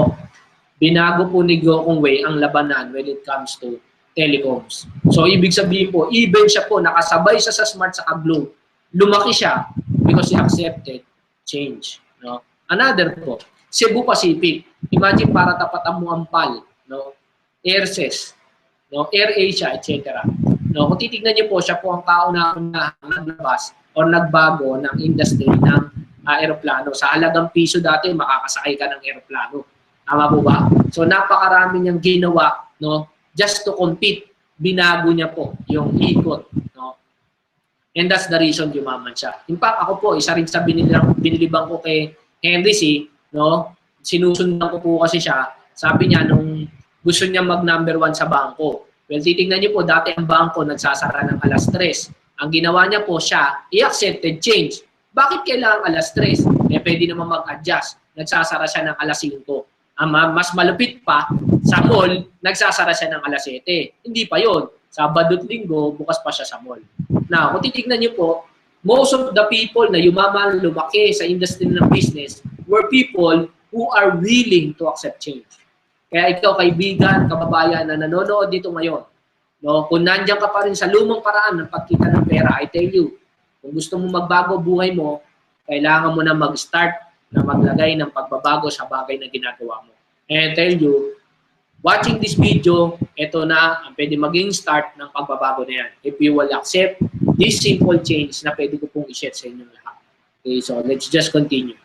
binago po ni Gokongwei ang labanan when it comes to telecoms. So, ibig sabihin po, even siya po, nakasabay siya sa Smart sa Globe, lumaki siya because he accepted change. No? Another po, Cebu Pacific. Imagine para tapatan mo ang PAL, no? Airces, no, AirAsia, etc. No, kung titignan niyo po, siya po ang kauna-unahang naglabas o nagbago ng industry ng aeroplano. Sa halagang piso dati, makakasakay ka ng aeroplano. Tama po ba? So napakarami niyang ginawa, no, just to compete. Binago niya po yung ikot, no. And that's the reason yumaman siya. In fact, ako po, isa rin sa binilibang ko kay Henry C, no, sinusundan ko po kasi siya. Sabi niya nung gusto niya mag-number 1 sa bangko. Well, titignan niyo po, dati ang bangko nagsasara ng alas 3. Ang ginawa niya po siya, i-accepted change. Bakit kailangan alas 3? Eh, pwede naman mag-adjust. Nagsasara siya ng alas 5. Mas malupit pa, sa mall, nagsasara siya ng alas 7. Hindi pa yon. Sabado at Linggo, bukas pa siya sa mall. Now, kung titignan niyo po, most of the people na yumaman, lumaki sa industry ng business were people who are willing to accept change. Kaya ikaw, kaibigan, kababayan na nanonood dito ngayon, no, kung nandiyan ka pa rin sa lumang paraan ng pagkita ng pera, I tell you, kung gusto mo magbago buhay mo, kailangan mo na mag-start na maglagay ng pagbabago sa bagay na ginagawa mo. And I tell you, watching this video, ito na ang pwede maging start ng pagbabago na yan. If you will accept this simple change na pwede ko pong i-share sa inyong lahat. Okay, so let's just continue.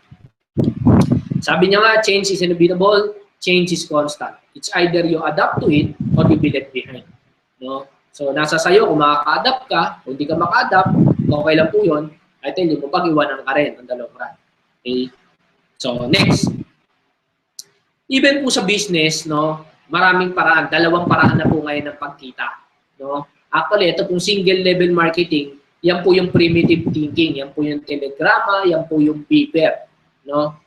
Sabi niya nga, change is inevitable. Change is constant. It's either you adapt to it or you be left behind. No? So, nasa sayo kung makaka-adapt ka, kung hindi ka maka-adapt, okay lang po yun, I tell you, mapag-iwanan ka rin ang dalawang run. Okay? So, next. Even po sa business, no, maraming paraan, dalawang paraan na po ngayon ng pagkita. No? Actually, ito pong single level marketing, yan po yung primitive thinking, yan po yung telegrama, yan po yung beeper. No?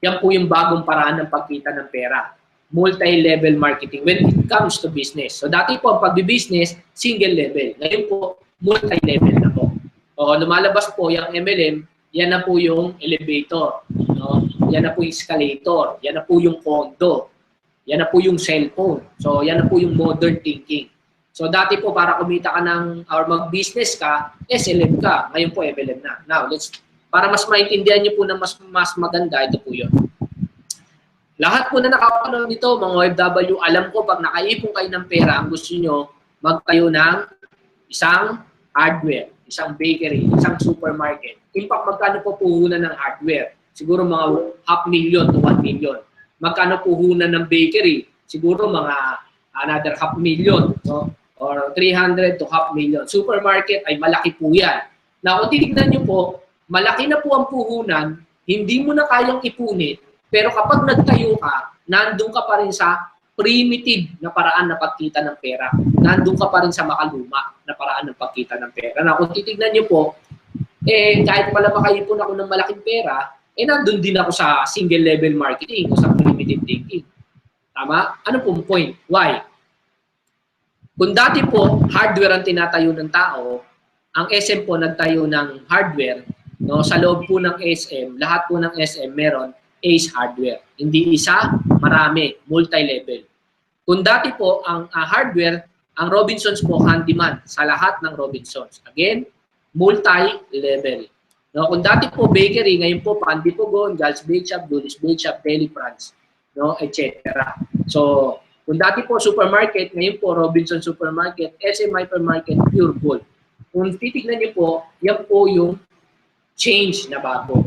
Yan po yung bagong paraan ng pagkita ng pera. Multi-level marketing when it comes to business. So dati po ang pagbi-business, single level. Ngayon po, multi-level na po. O lumalabas po yung MLM, yan na po yung elevator. No? Yan na po yung escalator. Yan na po yung condo. Yan na po yung cellphone. So yan na po yung modern thinking. So dati po para kumita ka ng, or mag-business ka, SLM ka. Ngayon po MLM na. Now, para mas maintindihan niyo po na mas maganda, ito po yun. Lahat po na nakapanood nito, mga OFW, alam ko pag nakaipon kayo ng pera, ang gusto niyo magtayo ng isang hardware, isang bakery, isang supermarket. In fact, magkano po puhunan ng hardware? Siguro mga 500,000 to 1 million. Magkano puhunan ng bakery? Siguro mga another 500,000, no? Or 300 to 500,000. Supermarket ay malaki po yan. Na kung titignan nyo po, malaki na po ang puhunan, hindi mo na kayang ipunit, pero kapag nagtayo ka, nandun ka pa rin sa primitive na paraan na pagkita ng pera. Nandun ka pa rin sa makaluma na paraan ng pagkita ng pera. Na kung titignan nyo po, kahit pala makaipon ako ng malaking pera, nandun din ako sa single level marketing o sa primitive thinking. Tama? Ano pong point? Why? Kung dati po, hardware ang tinatayo ng tao, ang SM po nagtayo ng hardware, no? Sa loob po ng SM, lahat po ng SM meron ACE hardware. Hindi isa, marami, multi-level. Kung dati po, ang hardware, ang Robinsons po handyman sa lahat ng Robinsons. Again, multi-level. No? Kung dati po bakery, ngayon po Pandi Pugon, Gals Bake Shop, Dulis Bake Shop, Deli France, no? Etc. So, kung dati po supermarket, ngayon po Robinson Supermarket, SM Hypermarket, Pure Gold. Kung titignan niyo po, yan po yung change na bago.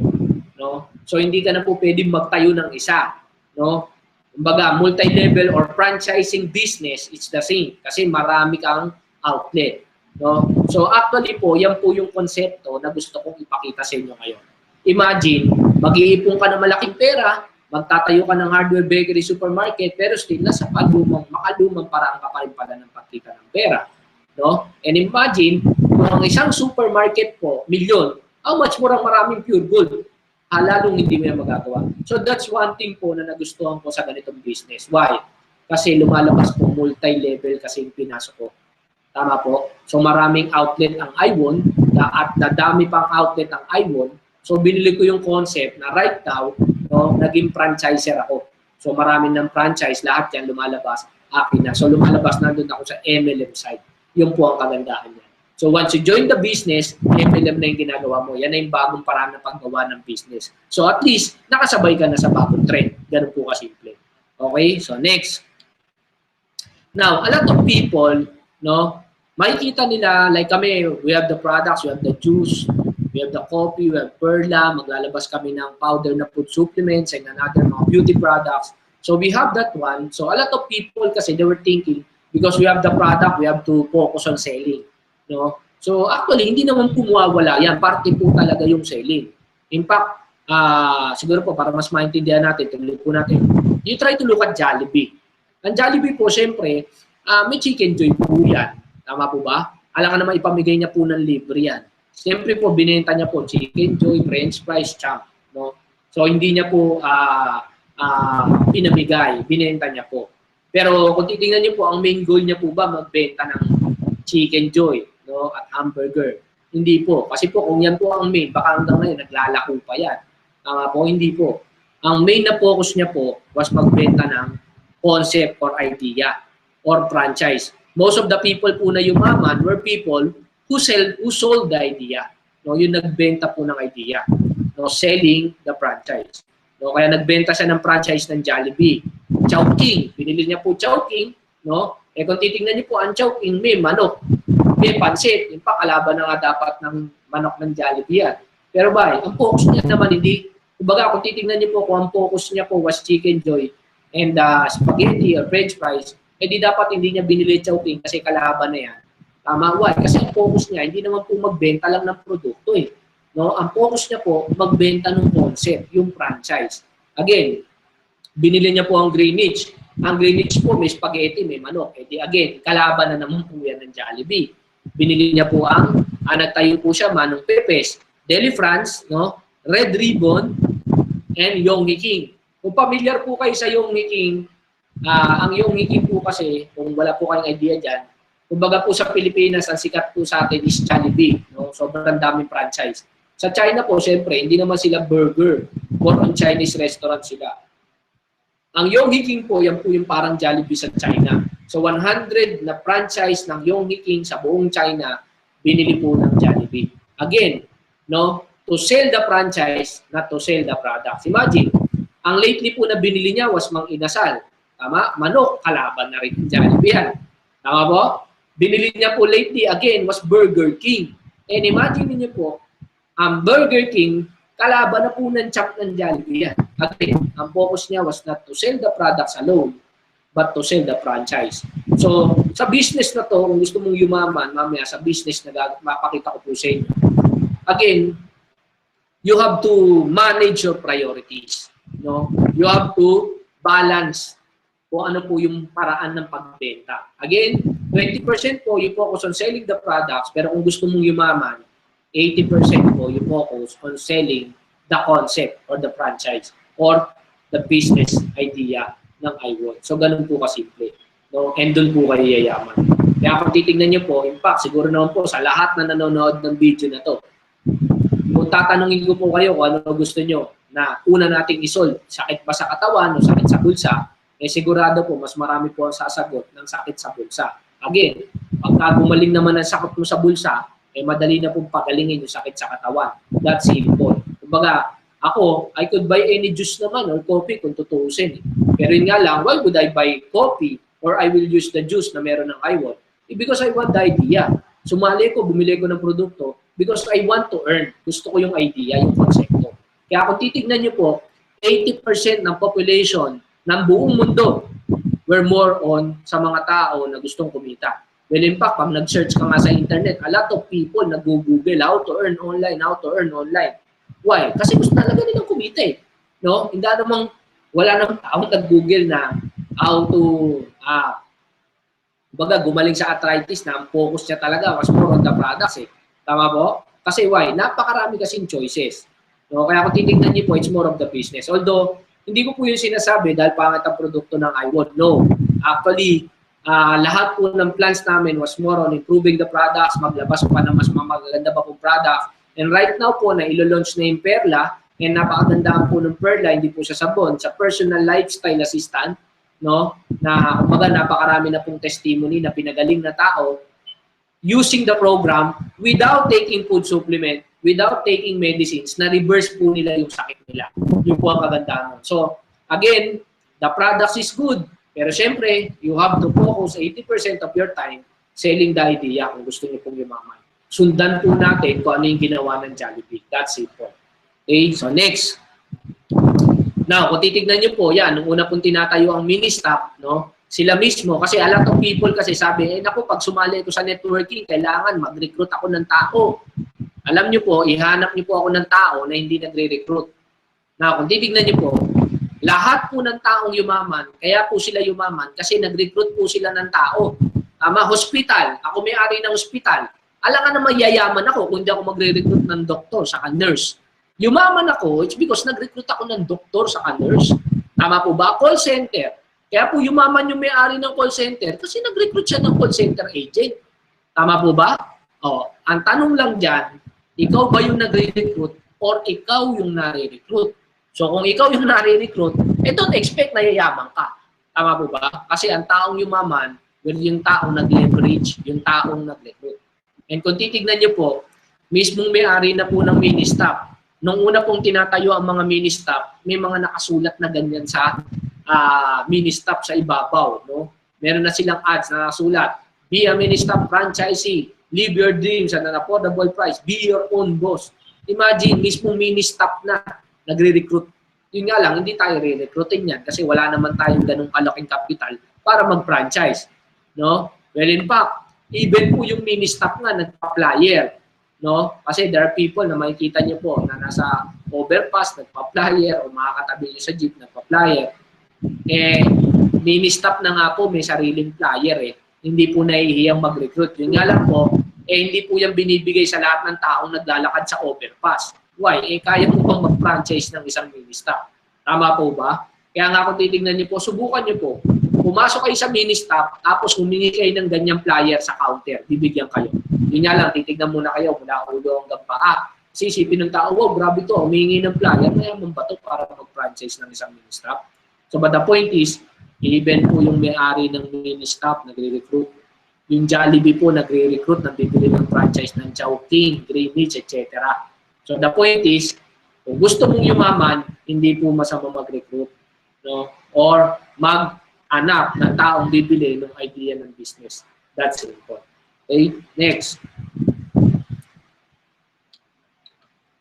No? So, hindi ka na po pwedeng magtayo ng isa. No? Kumbaga, multi-level or franchising business, it's the same. Kasi marami kang outlet. No? So, actually po, yan po yung konsepto na gusto kong ipakita sa inyo ngayon. Imagine, mag-iipon ka ng malaking pera, magtatayo ka ng hardware, bakery, supermarket, pero still nasa makalumang paraan ka pa rin pala ng pagkita ng pera. No? And imagine, kung ang isang supermarket po, milyon, how much more ang maraming Pure Gold? Lalong hindi mo yan magagawa. So that's one thing po na nagustuhan ko sa ganitong business. Why? Kasi lumalabas po multi-level kasi yung pinasok ko. Tama po? So maraming outlet ang iWon at nadami pang outlet ang iWon. So binili ko yung concept na right now, no, naging franchiser ako. So maraming ng franchise, lahat yan lumalabas, akin na. So lumalabas, nandun ako sa MLM side. Yun po ang kagandahan niya. So once you join the business, MLM na yung ginagawa mo. Yan na yung bagong paraan ng paggawa ng business. So at least, nakasabay ka na sa bagong trend. Ganun po kasimple. Okay? So next. Now, a lot of people, no, makikita nila, like kami, we have the products, we have the juice, we have the coffee, we have Perla, maglalabas kami ng powder na food supplements and another mga beauty products. So we have that one. So a lot of people kasi they were thinking, because we have the product, we have to focus on selling. No? So actually, hindi naman pumawala yan. Parte po talaga yung selling. In fact, siguro po para mas maintindihan natin, tuloy po natin. You try to look at Jollibee. Ang Jollibee po, syempre, may Chicken Joy po yan. Tama po ba? Alam ka naman ipamigay niya po ng libre yan. Siyempre po, binenta niya po Chicken Joy, French fries, champ. No? So hindi niya po pinamigay, binenta niya po. Pero kung titingnan niyo po, ang main goal niya po ba magbenta ng Chicken Joy, no, at hamburger? Hindi po. Kasi po kung yan po ang main, baka hanggang ngayon naglalako pa yan. Tama po, hindi po. Ang main na focus niya po was magbenta ng concept or idea or franchise. Most of the people po na yumaman were people who sold the idea. No, yung nagbenta po ng idea. No, selling the franchise. No, kaya nagbenta siya ng franchise ng Jollibee. Chowking, binili niya po Chowking, no? Kung titingnan niyo po ang Chowking, may manok, may pansit. Yung kalaban na nga dapat ng manok ng Jollibee yan. Pero ba, ang focus niya naman hindi. Kumbaga, kung titingnan niyo po kung ang focus niya po was Chicken Joy and spaghetti or French fries, di dapat hindi niya binili Chowking kasi kalaban na yan. Tama, why? Kasi ang focus niya, hindi naman po magbenta lang ng produkto eh. No? Ang focus niya po, magbenta ng concept, yung franchise. Again, binili niya po ang Greenwich. Ang Greenwich po, may spaghetti, may manok. Again, kalaban na naman po yan ng Jollibee. Binili niya po nagtayo po siya, Manong Pepes, Deli France, no? Red Ribbon, and Yonghe King. Kung familiar po kayo sa Yonghe King, ang Yonghe King po kasi, kung wala po kayong idea dyan, kumbaga po sa Pilipinas, ang sikat po sa atin is Jollibee. No? Sobrang daming franchise. Sa China po, siyempre, hindi naman sila burger. More on Chinese restaurant sila. Ang Yonghe King po, yan po yung parang Jollibee sa China. So 100 na franchise ng Yonghe King sa buong China, binili po ng Jollibee. Again, no, to sell the franchise, not to sell the products. Imagine, ang lately po na binili niya was Mang Inasal. Tama? Manok, kalaban na rin ng Jollibee yan. Tama po? Binili niya po lately, again, was Burger King. And imagine niyo po, ang Burger King, kalaban na po ng chop ng Jollibee yan. Again, ang focus niya was not to sell the products alone, but to sell the franchise. So, sa business na to, kung gusto mong yumaman, mamaya sa business na mapakita ko po sa inyo, again, you have to manage your priorities. No? You have to balance kung ano po yung paraan ng pagbenta. Again, 20% po you focus on selling the products, pero kung gusto mong yumaman, 80% po you focus on selling the concept or the franchise or the business idea ng iWorld. So, ganun po kasimple. No? And doon po kayo yayaman. Kaya kung titignan nyo po, in fact, siguro naman po sa lahat na nanonood ng video na to, kung tatanungin ko po kayo kung ano gusto nyo na una nating isolve, sakit ba sa katawan o sakit sa bulsa, eh sigurado po mas marami po ang sasagot ng sakit sa bulsa. Again, pagka gumaling naman ang sakit mo sa bulsa, eh madali na pong pagalingin yung sakit sa katawan. That's simple. Kumbaga, ako, I could buy any juice naman or coffee kung tutuusin. Pero yun nga lang, why would I buy coffee or I will use the juice na meron ng iWorld? Because I want the idea. Sumali ko, bumili ko ng produkto because I want to earn. Gusto ko yung idea, yung konsepto. Kaya kung titignan nyo po, 80% ng population ng buong mundo were more on sa mga tao na gustong kumita. Well, in fact, pag nag-search ka nga sa internet, a lot of people nag-google how to earn online, how to earn online. Why? Kasi gusto talaga nilang kumita eh. No? Hindi namang, wala nang tao nag-google na how to, baga gumaling sa arthritis na ang focus niya talaga was more on the products eh. Tama po? Kasi why? Napakarami kasing choices. No? Kaya kung titignan niyo po, it's more of the business. Although, hindi ko po yung sinasabi dahil pangit ang produkto ng iWorld. No. Actually, lahat po ng plans namin was more on improving the products, maglabas pa ng mas magaganda pa pong product. And right now po na ilo-launch na yung Perla, and napakaganda po ng Perla, hindi po siya sabon, sa personal lifestyle assistant, no? Na kumbaga napakarami na pong testimony na pinagaling na tao using the program without taking food supplement, without taking medicines, na reverse po nila yung sakit nila. Yung po ang kagandahan. So, again, the products is good. Pero syempre, you have to focus 80% of your time selling the idea kung gusto niyo pong yumaman. Sundan po natin kung ano yung ginawa ng Jollibee. That's it po. Okay, so next. Now, kung titignan niyo po, yan, nung una pong tinatayo ang mini-stop, no? Sila mismo, kasi a lot of people kasi sabi, naku, pag sumali ko sa networking, kailangan mag-recruit ako ng tao. Alam niyo po, ihanap niyo po ako ng tao na hindi nagre-recruit. Now, kung titignan niyo po, lahat po ng taong yumaman, kaya po sila yumaman kasi nag-recruit po sila ng tao. Hospital, ako may-ari ng hospital. Alangan na mayayaman ako kung hindi ako magre-recruit ng doktor saka nurse. Yumaman ako, it's because nag-recruit ako ng doktor saka nurse. Tama po ba? Call center. Kaya po yumaman yung may-ari ng call center kasi nag-recruit siya ng call center agent. Tama po ba? Ang tanong lang dyan, ikaw ba yung nagre-recruit or ikaw yung nare-recruit? So kung ikaw yung nare-recruit, don't expect na yayaman ka. Tama po ba? Kasi ang taong yumaman, yung taong nag-leverage, yung taong nag-recruit. And kung titignan niyo po, mismong may-ari na po ng mini-stop. Nung una pong tinatayo ang mga mini-stop, may mga nakasulat na ganyan sa mini-stop sa ibabaw. No? Meron na silang ads na nakasulat. Be a mini-stop franchisee. Live your dreams at an affordable price. Be your own boss. Imagine, mismong mini-stop na nagre-recruit. Yun nga lang, hindi tayo re-recruitin yan kasi wala naman tayong ganung kalaking kapital para mag-franchise. No? Well, in fact, even po yung mini-stop nga, nagpa-flyer. No? Kasi there are people na makikita niyo po na nasa overpass, nagpa-flyer o makakatabi niyo sa jeep, nagpa-flyer. Mini-stop na nga po, may sariling flyer eh. Hindi po nahihiyang mag-recruit. Yun nga lang po, hindi po yan binibigay sa lahat ng taong naglalakad sa overpass. Why? Kaya mo pang mag-franchise ng isang mini-stop. Tama po ba? Kaya nga kung titignan niyo po, subukan niyo po. Pumasok kayo sa mini-stop, tapos humingi kayo ng ganyang flyer sa counter. Bibigyan kayo. Yun nga lang, titignan muna kayo mula ulo hanggang paa. Kasi isipin ng tao, wow, grabe to, humingi ng flyer, mayaman ba to para mag-franchise ng isang mini-stop? So, but the point is, even po yung may-ari ng mini-stop, nagre-recruit. Yung Jollibee po, nagre-recruit, nagbibili ng franchise ng Chowking, Greenwich, etc. So the point is, kung gusto mong yumaman, hindi po masama mag-recruit, no? Or mag-anak ng taong bibili ng idea ng business. That's simple. Okay? Next.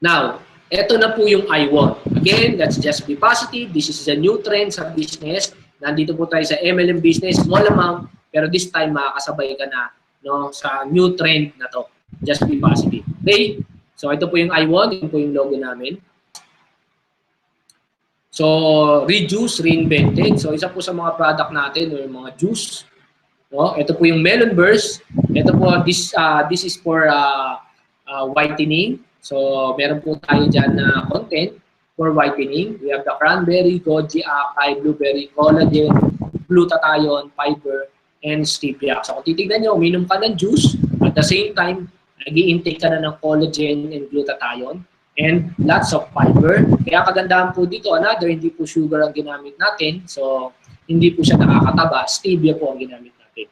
Now, eto na po yung iWorld. Again, let's just be positive. This is a new trend sa business. Nandito po tayo sa MLM business, small amount, pero this time makakasabay ka na, no, sa new trend na to. Just be positive. Okay? So ito po yung I1, ito po yung logo namin. So reduce, reinvented. So isa po sa mga product natin, yung mga juice. No? Ito po yung Melon Burst. Ito po, this is for whitening. So meron po tayo dyan na content for whitening. We have the cranberry, goji, acai, blueberry, collagen, glutathione, fiber, and stevia. So kung titignan nyo, uminom ka ng juice, at the same time, nag-i-intake ka na ng collagen and glutathione, and lots of fiber. Kaya kagandahan po dito, another, hindi po sugar ang ginamit natin. So hindi po siya nakakataba. Stevia po ang ginamit natin.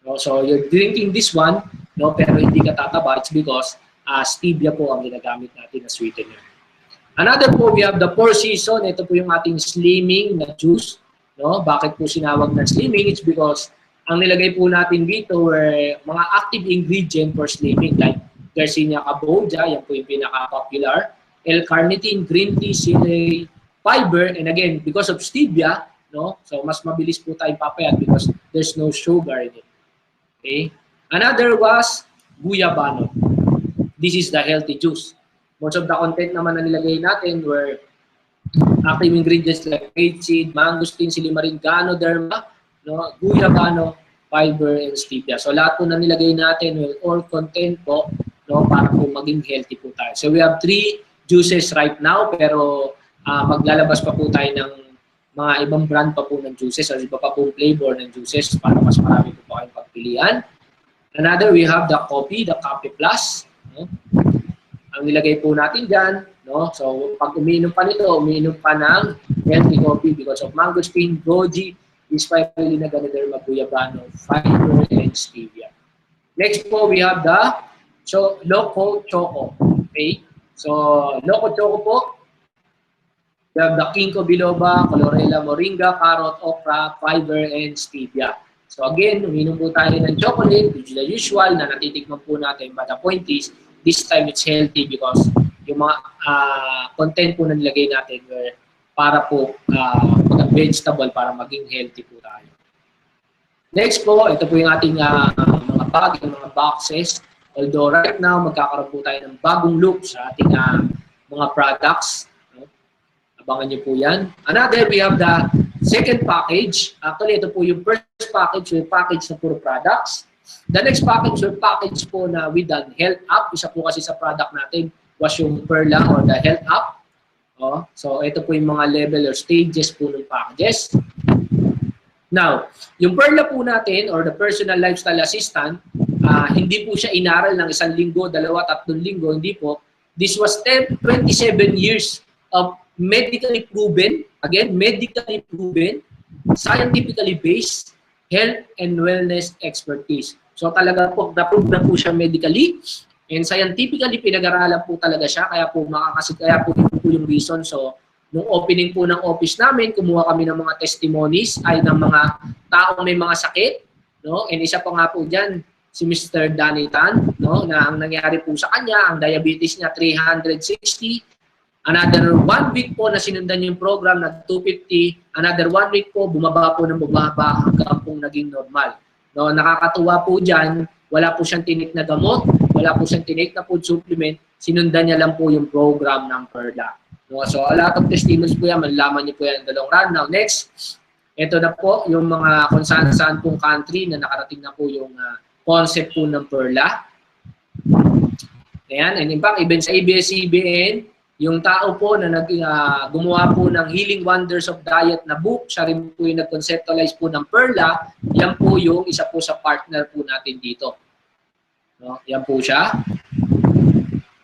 No? So you're drinking this one, no, pero hindi ka tataba. It's because stevia po ang ginagamit natin na sweetener. Another po, we have the Four Seasons. Ito po yung ating slimming na juice. No? Bakit po sinawag na slimming? It's because ang nilagay po natin dito were mga active ingredient for slimming like Garcinia cabogia, yan po yung pinaka-popular, L-carnitine, green tea, celery, fiber, and again, because of stevia, no? So mas mabilis po tayong papayat because there's no sugar in it. Okay? Another was guyabano. This is the healthy juice. Most of the content naman na nilagay natin were active ingredients like rapeseed, mangosteen, silimarin, ganoderma, no, guyabano, fiber, and stevia. So lahat po na nilagay natin will all content po, no, para po maging healthy po tayo. So we have 3 juices right now, pero maglalabas pa po tayo ng mga ibang brand pa po ng juices or iba pa po flavor ng juices para mas marami po kayong pagpilian. Another, we have the coffee, the Coffee Plus. No? Ang nilagay po natin dyan, no? So pag umiinom pa nito, umiinom pa ng healthy coffee because of mangosteen, goji, spirulina, ganoderma, guyabano, fiber, and stevia. Next po, we have the Loco Choco. Okay? So, Loco Choco po, we have the ginkgo biloba, chlorella, moringa, carrot, okra, fiber, and stevia. So again, uminom po tayo ng chocolate, which is the usual na natitikman po natin. But the point is, this time it's healthy because yung mga content po na nilagay natin were para po vegetable para maging healthy po tayo. Next po, ito po yung ating mga bag, yung mga boxes. Although right now, magkakaroon po tayo ng bagong look sa ating mga products. No? Abangan niyo po yan. Another, we have the second package. Actually, ito po yung first package, yung package na puro products. The next package, yung package po na with the health app. Isa po kasi sa product natin was yung Perla or the health app. Oh, so ito po yung mga level or stages po ng packages. Now, yung Perla po natin or the personal lifestyle assistant, hindi po siya inaral ng 1 linggo, 2, 3 linggo, hindi po. This was 27 years of medically proven, again, medically proven, scientifically based health and wellness expertise. So talaga po, na-prove na po siya medically and scientifically pinag-aralan po talaga siya, kaya po kaya po yung reason. So, nung opening po ng office namin, kumuha kami ng mga testimonies ay ng mga taong may mga sakit, no? And isa pa nga po diyan si Mr. Danny Tan, no? Na ang nangyari po sa kanya, ang diabetes niya 360, another 1 week po na sinundan yung program na 250, another 1 week po bumaba po ng bumaba hanggang pong naging normal. No, nakakatuwa po diyan, wala po siyang tinik na gamot, wala po siyang tinik na food supplement, sinundan niya lang po yung program ng Perla. No, so a lot of testimonies po yan, malalaman niyo po yan in the long run. Now next, ito na po yung mga kung saan pong country na nakarating na po yung concept po ng Perla. Ayan, and in fact, even sa ABS-CBN, yung tao po na gumawa po ng Healing Wonders of Diet na book, siya rin po yung nag-conceptualize po ng Perla, yan po yung isa po sa partner po natin dito. No? Yan po siya.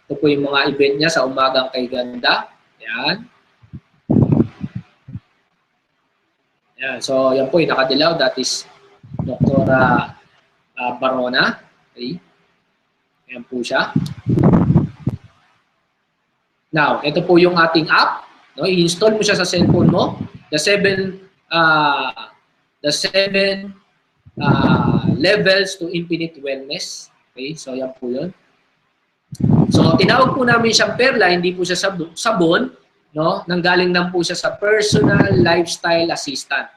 Ito po yung mga event niya sa Umagang Kay Ganda. Yan. Yan. So, yan po yung nakadilaw. That is Dr. Barona. Okay. Yan po siya. Now, ito po yung ating app. No? I-install mo siya sa cellphone mo. The 7 levels to infinite wellness. Okay, so yan po yun. So, tinawag po namin siyang Perla, hindi po siya sabon, no? Nanggaling lang po siya sa personal lifestyle assistant.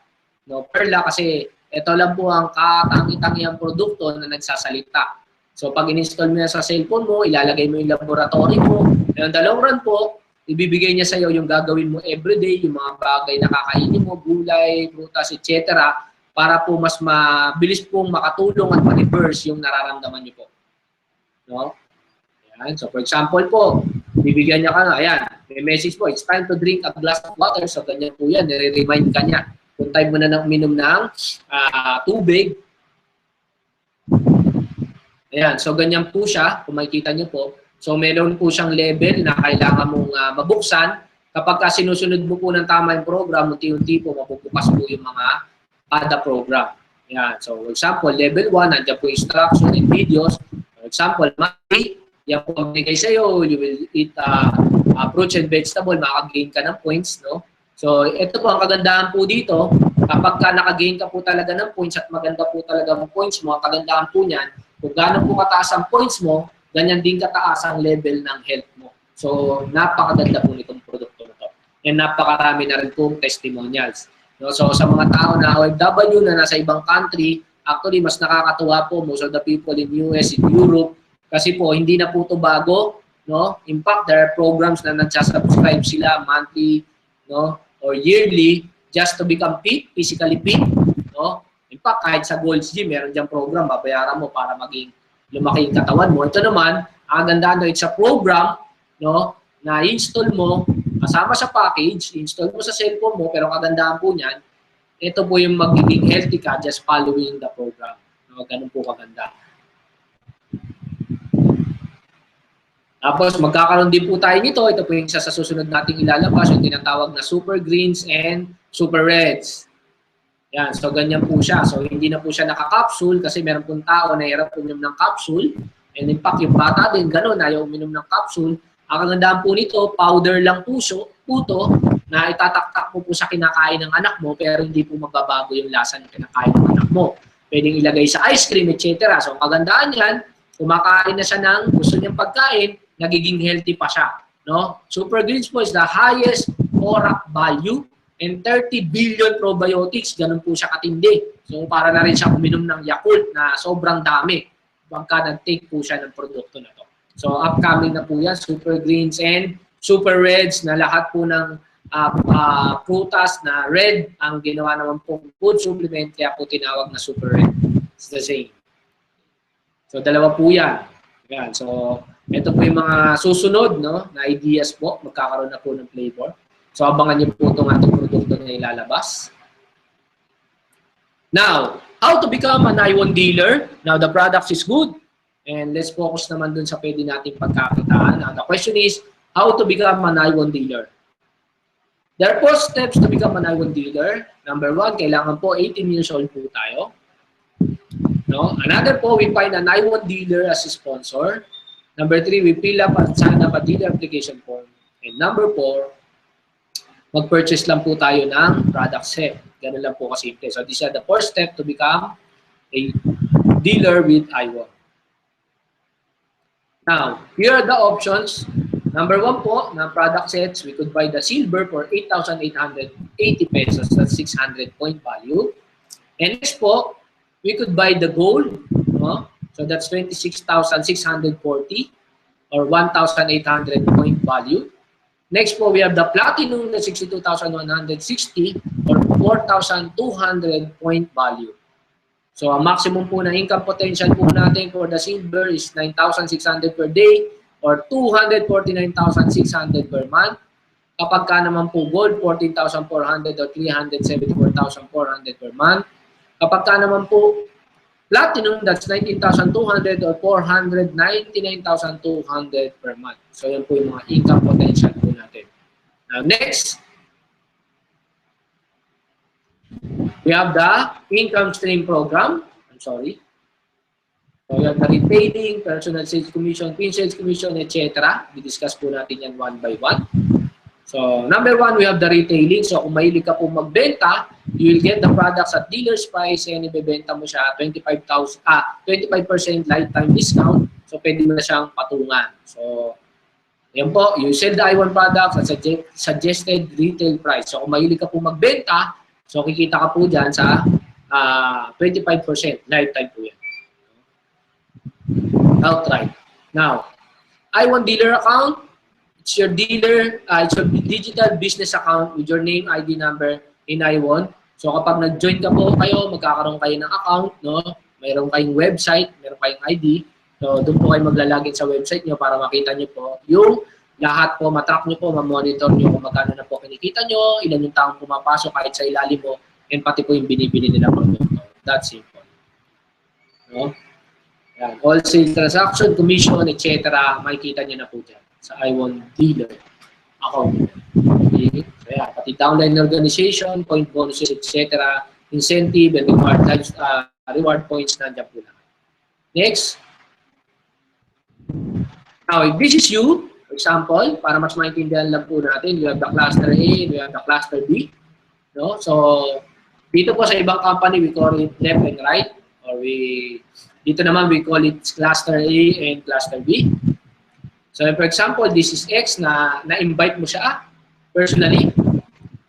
No? Perla kasi ito lang po ang katangi-tangihang produkto na nagsasalita. So pag in-install mo yan sa cellphone mo, ilalagay mo yung laboratory mo. And the long run po, ibibigay niya sa iyo yung gagawin mo everyday, yung mga bagay na kakainin mo, gulay, prutas, etc. para po mas mabilis pong makatulong at ma-reverse yung nararamdaman niyo po. No? Ayan. So for example po, bibigyan niya ka na, ayan, may message po, it's time to drink a glass of water. So ganyan po yan, nire-remind ka niya. Kung time mo na uminom ng tubig. Ayan, so ganyan po siya, kung makikita niyo po. So meron po siyang level na kailangan mong mabuksan. Kapag sinusunod mo po ng tama yung program, unti-unti po mapupukas po yung mga kada program. Ayan, so for example, level 1, nandiyan po instruction and videos. For example, Monday, yan po magbigay sa iyo, you will eat fruits and vegetable, makaka-gain ka ng points, no? So ito po ang kagandahan po dito, kapag naka-gain ka po talaga ng points at maganda po talaga ang points mo, ang kagandahan po niyan, kung gaano po kataas ang points mo, ganyan din kataas ang level ng health mo. So, napakaganda po nitong produkto na to. And napakarami na rin pong testimonials. No? So, sa mga tao na OFW na nasa ibang country, actually, mas nakakatuwa po most of the people in US, in Europe, kasi po, hindi na po ito bago. No? In fact, there are programs na nagsasubscribe sila monthly, no? Or yearly, just to become fit, physically fit. No? In fact, kahit sa Gold's Gym, meron diyang program, babayaran mo para maging lumaki yung katawan mo. Ito naman, ang ganda it's a program, no, na install mo, kasama sa package, install mo sa cellphone mo, pero kagandahan po niyan, ito po yung magiging healthy ka just following the program. No, ganun po kaganda. Tapos, magkakaroon din po tayo nito. Ito po yung isa sa susunod nating ilalabas, yung tinatawag na Super Greens and Super Reds. Yan, so ganyan po siya. So hindi na po siya naka-capsule kasi meron pong tao na hirap uminom ng capsule. And in fact, yung bata din, gano'n, ayaw uminom ng capsule. Ang kagandahan po nito, powder lang po to na itataktak mo po sa kinakain ng anak mo pero hindi po magbabago yung lasa ng kinakain ng anak mo. Pwedeng ilagay sa ice cream, etc. So ang kagandahan yan, kumakain na siya ng gusto niyang pagkain, nagiging healthy pa siya. No? Super Greens po is the highest ORAC value and 30 billion probiotics, ganun po siya katindi. So para na rin siya uminom ng Yakult na sobrang dami pagka nag-take po siya ng produkto na to. So upcoming na po yan, Super Greens and Super Reds na lahat po ng prutas na red ang ginawa naman pong food supplement, kaya po tinawag na Super Red. It's the same. So dalawa po yan. Yan. So ito po yung mga susunod, no, na ideas po, magkakaroon na po ng flavor. So, abangan niyo po itong ating produkto na ilalabas. Now, how to become an I1 dealer? Now, the product is good. And let's focus naman dun sa pwede nating pagkakitaan. Now, the question is, how to become an I1 dealer? There are 4 steps to become an I1 dealer. Number 1, kailangan po 18 years old po tayo. No? Another po, we find an I1 dealer as a sponsor. Number 3, we fill up and sign up a dealer application form. And number 4, mag-purchase lang po tayo ng product set. Ganun lang po kasimple. So, these are the 4 steps to become a dealer with I1. Now, here are the options. Number 1 po, na product sets, we could buy the silver for 8,880 pesos. That's 600 point value. And next po, we could buy the gold. No? So, that's 26,640 or 1,800 point value. Next po, we have the platinum na 62,160 or 4,200 point value. So, ang maximum po na income potential po natin for the silver is 9,600 per day or 249,600 per month. Kapag ka naman po gold, 14,400 or 374,400 per month. Kapag ka naman po platinum, that's 19,200 or 499,200 per month. So, yan po yung mga income potential po natin. Now, next, we have the income stream program. I'm sorry. So, we have the retailing, personal sales commission, pin sales commission, etc. I-discuss po natin yan one by one. So, number 1, we have the retailing. So, kung mahilig ka po magbenta, you will get the products at dealer's price and ibebenta mo siya 25% lifetime discount. So, pwede mo na siyang patungan. So, yan po, you sell the I1 products at suggested retail price. So, kung mahilig ka po magbenta, so kikita ka po dyan sa 25% lifetime po yan. outright. Now, I1 dealer account, it's your dealer, it's your digital business account with your name, ID number in I1. So kapag nag-join ka po kayo, magkakaroon kayo ng account, no? Mayroon kayong website, mayroon kayong ID. So doon po kayo maglalagin sa website nyo para makita nyo po yung lahat po, matrack nyo po, ma-monitor nyo kung magkano na po kinikita nyo, ilan yung taong pumapasok kahit sa ilalim mo, and pati po yung binibili nila produkto. That's simple. No? Yan. All sales transaction, commission, etc. Makikita nyo na po dyan sa I1 dealer account. Okay? So, yan. Pati downline organization, point bonuses, etc. Incentive and reward points nandiyan po lang. Next. Now, if this is you, for example, para mas maintindihan lang po natin, we have the cluster A and we have the cluster B. No? So, dito po sa ibang company, we call it left and right. Or dito naman, we call it cluster A and cluster B. So, for example, this is X na na-invite mo siya personally.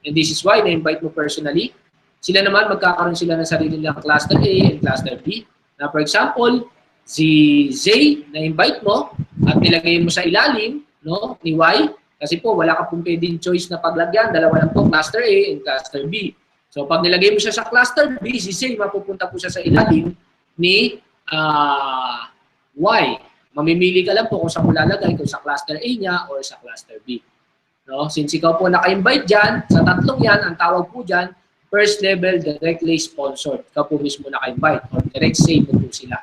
And this is Y, na-invite mo personally. Sila naman, magkakaroon sila ng sarili nilang cluster A and cluster B. Na, for example, si Z na-invite mo at nilagay mo sa ilalim, no, ni Y. Kasi po, wala ka pong pwedeng choice na paglagyan. Dalawa lang po, cluster A and cluster B. So, pag nilagay mo siya sa cluster B, si Z, mapupunta po siya sa ilalim ni Y. Mamimili ka lang po kung saan mo lalagay, kung sa cluster A niya or sa cluster B. No? Since ikaw po naka-invite dyan, sa tatlong yan, ang tawag po dyan, first level directly sponsored. Ikaw po mismo naka-invite or direct sale mo po sila.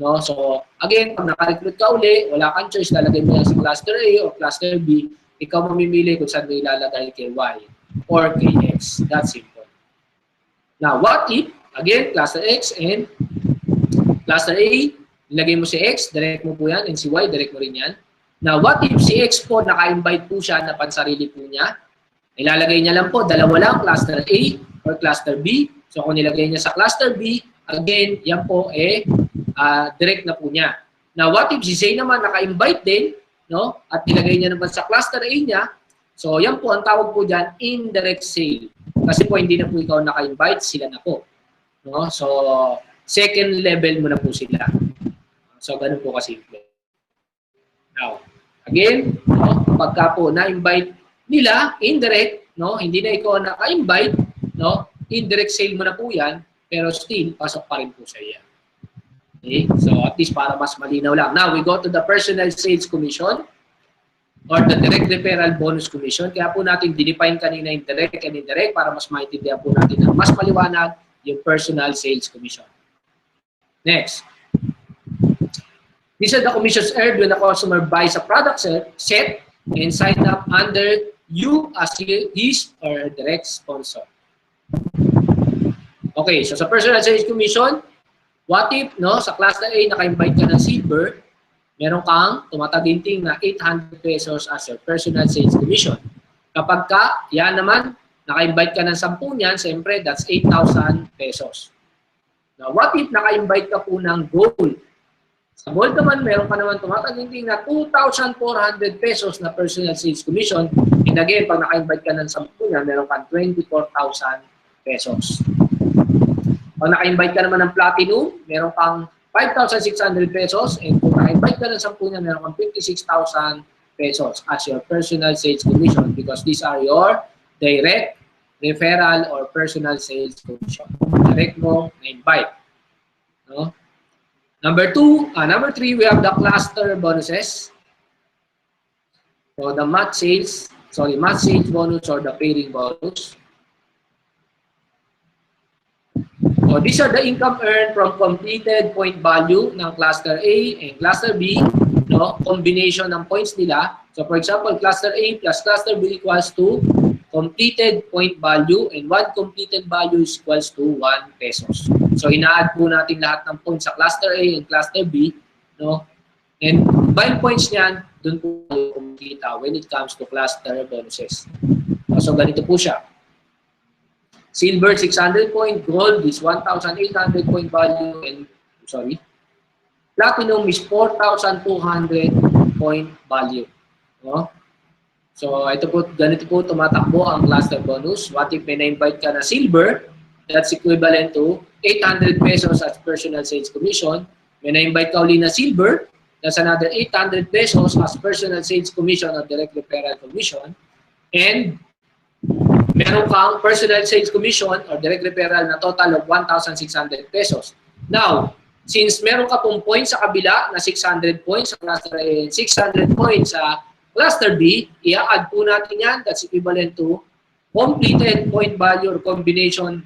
No? So, again, pag naka-recruit ka uli, wala kang choice, lalagay mo yan sa cluster A or cluster B, ikaw mamimili kung saan mo ilalagay kay Y or kay X. That's simple. Now, what if, again, cluster X and cluster A, nilagay mo si X, direct mo po yan, and si Y, direct mo rin yan. Now, what if si X po, naka-invite po siya na pansarili po niya, ilalagay niya lang po, dalawa lang, cluster A or cluster B. So, kung nilagay niya sa cluster B, again, yan po direct na po niya. Now, what if si Z naman naka-invite din, no? At nilagay niya naman sa cluster A niya, so yan po, ang tawag po dyan, indirect sale. Kasi po, hindi na po ikaw naka-invite, sila na po. No? So, second level mo na po sila. So, ganun po kasimple. Now, again, no, pagka po na-invite nila, indirect, no, hindi na ikaw naka-invite, no, indirect sale mo na po yan, pero still, pasok pa rin po sa iya. Okay? So, at least para mas malinaw lang. Now, we go to the personal sales commission or the direct referral bonus commission. Kaya po natin dinefine kanina yung direct and indirect para mas maintindihan po natin na mas maliwanag yung personal sales commission. Next. These are the commissions earned when a customer buys a product set and sign up under you as his or direct sponsor. Okay, so sa personal sales commission, what if, no, sa cluster A, naka-invite ka ng silver, meron kang tumataginting na 800 pesos as your personal sales commission. Kapag ka, yan naman, naka-invite ka ng 10 niyan, siyempre, that's 8,000 pesos. Now, what if naka-invite ka po ng gold? Sa gold naman, meron ka naman tumataginting na 2,400 pesos na personal sales commission. And again, pag naka-invite ka ng 10 niyan, meron kang 24,000 pesos. Pag naka-invite ka naman ng platinum, meron kang 5,600 pesos. And kung naka-invite ka ng 10 niyan, meron kang 56,000 pesos as your personal sales commission because these are your direct referral or personal sales commission. Direct mo na-invite. No? Number 3, we have the cluster bonuses. So the match sales bonus or the pairing bonus. So these are the income earned from completed point value ng cluster A and cluster B, no? Combination ng points nila. So for example, cluster A plus cluster B equals to completed point value and 1 completed value is equals to 1 pesos. So ina-add po natin lahat ng points sa cluster A and cluster B, no? And combined points niyan, doon po kumikita when it comes to cluster bonuses. So ganito po siya. Silver 600 point, gold is 1,800 point value, and platinum is 4,200 point value. No? So ito po, ganito po tumatakbo ang cluster bonus. What if may na-invite ka na silver? That's equivalent to 800 pesos as personal sales commission. May na-invite ka uli na silver, that's another 800 pesos as personal sales commission or direct referral commission. And meron kang personal sales commission or direct referral na total of 1,600 pesos. Now, since meron ka pong points sa kabila na 600 points sa cluster A and 600 points sa cluster B, i-add po natin yan. That's equivalent to completed point value or combination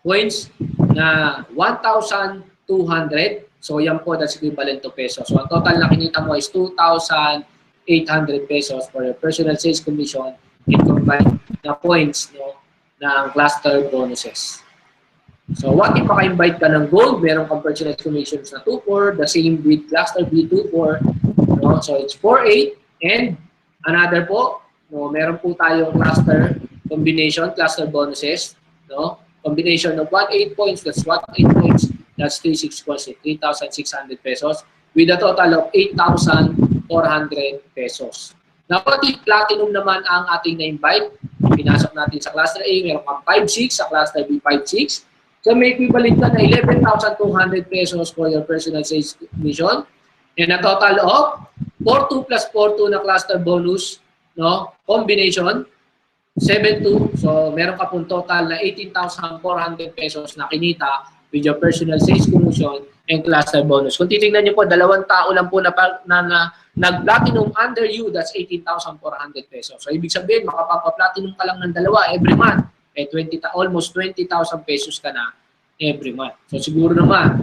points na 1,200. So yan po, that's equivalent to pesos. So ang total na kinita mo is 2,800 pesos for your personal sales commission and combined na points no, ng cluster bonuses. So what if maka-invite ka ng gold, meron kang personal commissions na 2,400, the same with cluster B 2,400. No? So it's 4,800 and another po, no, meron po tayong cluster combination, cluster bonuses, no? Combination of 1,800 points, that's 1,800 points, that's 3,600 points, 3,600 pesos with a total of 8,400 pesos. Now, what if platinum naman ang ating na-invite? Pinasok natin sa cluster A, meron kang 5,600, sa cluster B 5,600. So may equivalent ka na 11,200 pesos for your personal sales commission and a total of 4,2 plus 4,2 na cluster bonus, no, combination 7,2. So meron ka pong total na 18,400 pesos na kinita with your personal sales commission and cluster bonus. Kung titingnan niyo po, dalawang tao lang po na nag-platinum under you, that's 18,400 pesos. So ibig sabihin, makapapa-platinum ka lang ng dalawa every month. Almost 20,000 pesos ka na every month. So siguro naman,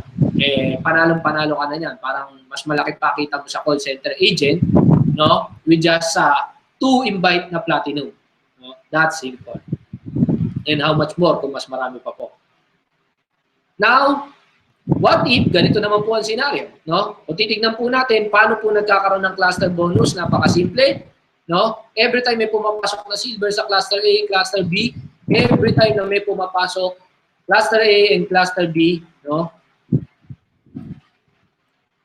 panalong-panalo ka na yan. Parang mas malaki pa kita mo sa call center agent, no? With just 2 invite na platinum. No? That's simple. And how much more kung mas marami pa po. Now, what if, ganito naman po ang scenario, no? O titignan po natin, paano po nagkakaroon ng cluster bonus, napakasimple, no? Every time may pumapasok na silver sa cluster A, cluster B, every time na may pumapasok cluster A and cluster B, no?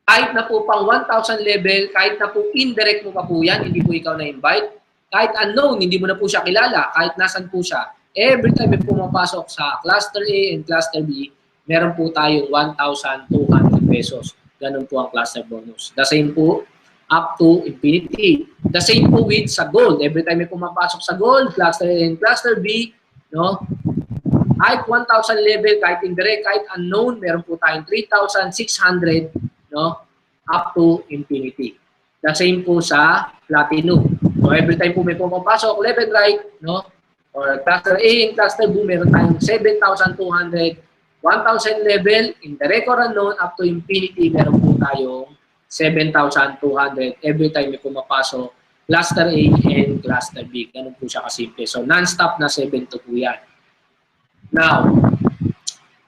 Kahit na po pang 1,000 level, kahit na po indirect mo pa po yan, hindi po ikaw na-invite, kahit unknown, hindi mo na po siya kilala, kahit nasan po siya, every time may pumapasok sa cluster A and cluster B, meron po tayong 1,200 pesos. Ganun po ang cluster bonus. The same po up to infinity. The same po with sa gold. Every time may pumapasok sa gold, cluster A and cluster B, no? Kahit 1,000 level, kahit indirect, kahit unknown, meron po tayong 3,600, no? Up to infinity. The same po sa platinum. So every time po may pumapasok, left and right, no? Or cluster A and cluster B, meron tayong 7,200, 1,000 level, indirect or unknown, up to infinity, meron po tayong 7,200 every time may pumapasok cluster A and cluster B. Ganun po siya kasimple. So, non-stop na 7 to po yan. Now,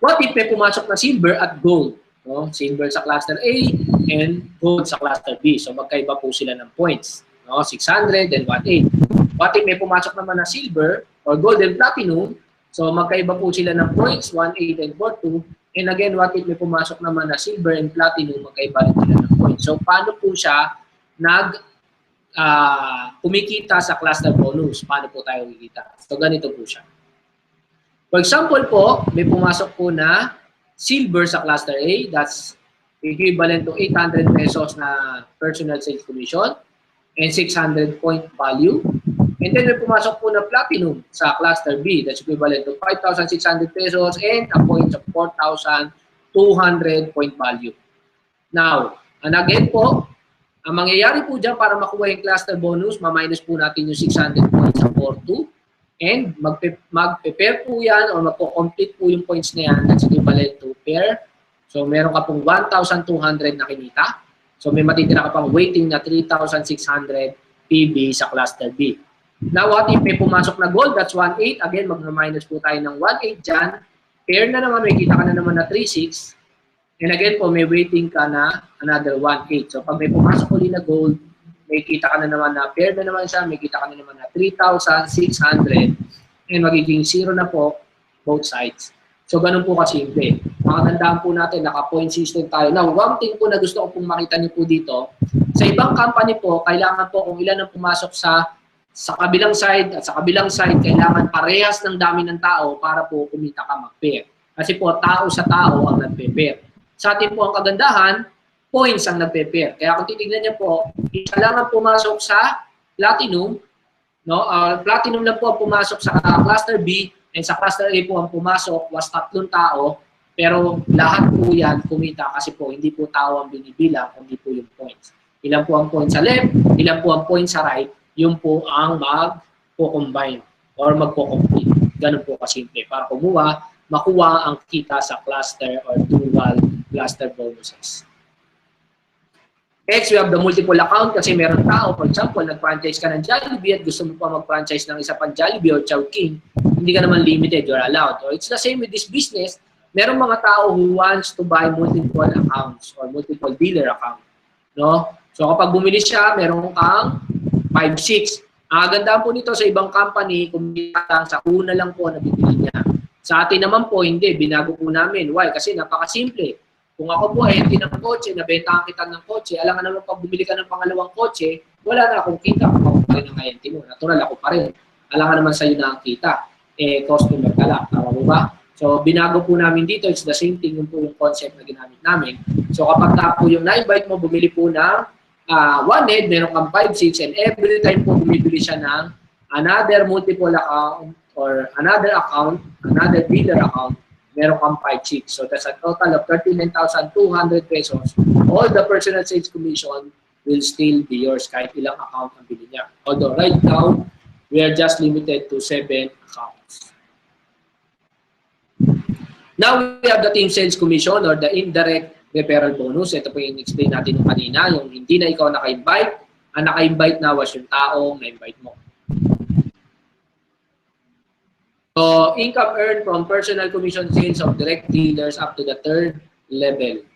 what if may pumasok na silver at gold? No? Silver sa cluster A and gold sa cluster B. So, magkaiba po sila ng points. No? 600 and 1,800. What if may pumasok naman na silver or gold and platinum? So, magkaiba po sila ng points, 1,800 and 4,200. And again, what if may pumasok naman na silver and platinum, magkaiba rin sila ng points. So, paano po siya kumikita sa cluster bonus? Paano po tayo kikita? So, ganito po siya. For example po, may pumasok po na silver sa cluster A. That's equivalent to 800 pesos na personal sales commission and 600 point value. And then may pumasok po na platinum sa cluster B. That's equivalent to 5,600 pesos and a points of 4,200 point value. Now, and again po, ang mangyayari po dyan para makuha yung cluster bonus, ma-minus po natin yung 600 points sa 4,200 and mag-pair po yan or magpo-complete po yung points na yan. That's equivalent to pair. So, meron ka pong 1,200 na kinita. So, may matitira ka pang waiting na 3,600 PB sa cluster B. Now, what if may pumasok na gold? That's 1,800. Again, mag-minus po tayo ng 1,800 dyan. Pair na naman, may kita ka na naman na 3,600. And again po, may waiting ka na another 1,800. So, pag may pumasok ulit na gold, may kita ka na naman na pair na naman siya, may kita ka na naman na 3,600. And magiging 0 na po, both sides. So, ganun po kasimple. Makatandaan po natin, naka-point system tayo. Now, one thing po na gusto ko pong makita niyo po dito, sa ibang company po, kailangan po kung ilan ang pumasok sa kabilang side at sa kabilang side, kailangan parehas ng dami ng tao para po kumita ka mag-pair. Kasi po, tao sa tao ang nag-pair. Sa atin po ang kagandahan, points ang nagpe-pair. Kaya kung titignan niyo po, isa lang ang pumasok sa Platinum, no? Platinum lang po ang pumasok sa Cluster B, and sa Cluster A po ang pumasok was 3 tao, pero lahat po yan kumita kasi po hindi po tao ang binibilang, kundi po yung points. Ilan po ang points sa left, ilan po ang points sa right, yun po ang mag-combine or magko-compete. Ganun po kasimple. Para makuha ang kita sa cluster or dual cluster bonuses. Next, we have the multiple account kasi meron tao, for example, nag-franchise ka ng Jollibee at gusto mo pa mag-franchise ng isa pang Jollibee or Chowking, hindi ka naman limited, you're allowed. So it's the same with this business. Merong mga tao who wants to buy multiple accounts or multiple dealer account. No? So kapag bumili siya, meron kang 5-6. Ang ganda po nito sa ibang company, kumita lang sa una lang po na bibili niya. Sa atin naman po, hindi. Binago po namin. Why? Kasi napakasimple. Kung ako po ay hindi ng kotse, nabentahan kita ng kotse, alam nga naman pag bumili ka ng pangalawang kotse, wala na akong kita. Ako pa rin ang ayente mo. Natural ako pa rin. Alam nga naman sa'yo na ang kita. Customer ka lang. Tama mo ba? So, binago po namin dito. It's the same thing. Yung po yung concept na ginamit namin. So, kapag ka po yung na-invite mo, bumili po ng one head, meron kang 5-6, and every time po bumibili siya ng another multiple account or another account, another dealer account, meron kang 5-6. So that's a total of 39,200 pesos. All the personal sales commission will still be yours kahit ilang account ang bili niya. Although right now, we are just limited to 7 accounts. Now we have the team sales commission or the indirect referral bonus. Ito po yung explain natin nung kanina, yung hindi na ikaw naka-invite, ang naka-invite na was yung taong na-invite mo. So, income earned from personal commission sales of direct dealers up to the 3rd level.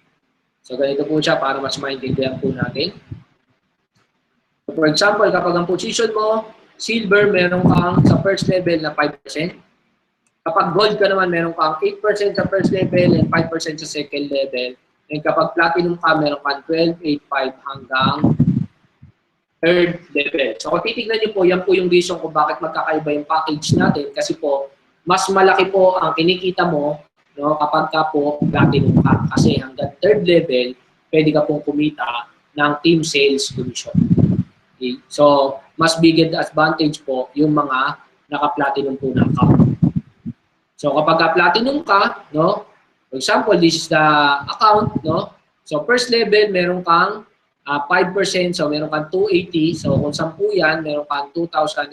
So, ganito po siya para mas maintindihan po natin. So, for example, kapag ang position mo, silver, meron kang sa first level na 5%. Kapag gold ka naman, meron kang 8% sa first level and 5% sa second level. And kapag platinum ka, meron kang 12, 8, 5 hanggang 3rd level. So kung titignan niyo po, yan po yung reason kung bakit magkakaiba yung package natin. Kasi po, mas malaki po ang kinikita mo, no, kapag ka po platinum ka. Kasi hanggang 3rd level, pwede ka pong kumita ng team sales commission. Okay? So, mas bigger advantage po yung mga naka-platinum po na account. So kapag ka-platinum ka, no, for example, this is the account, no? So, first level, meron kang 5%, so meron kang 280. So, kung 10 yan, meron kang 2,800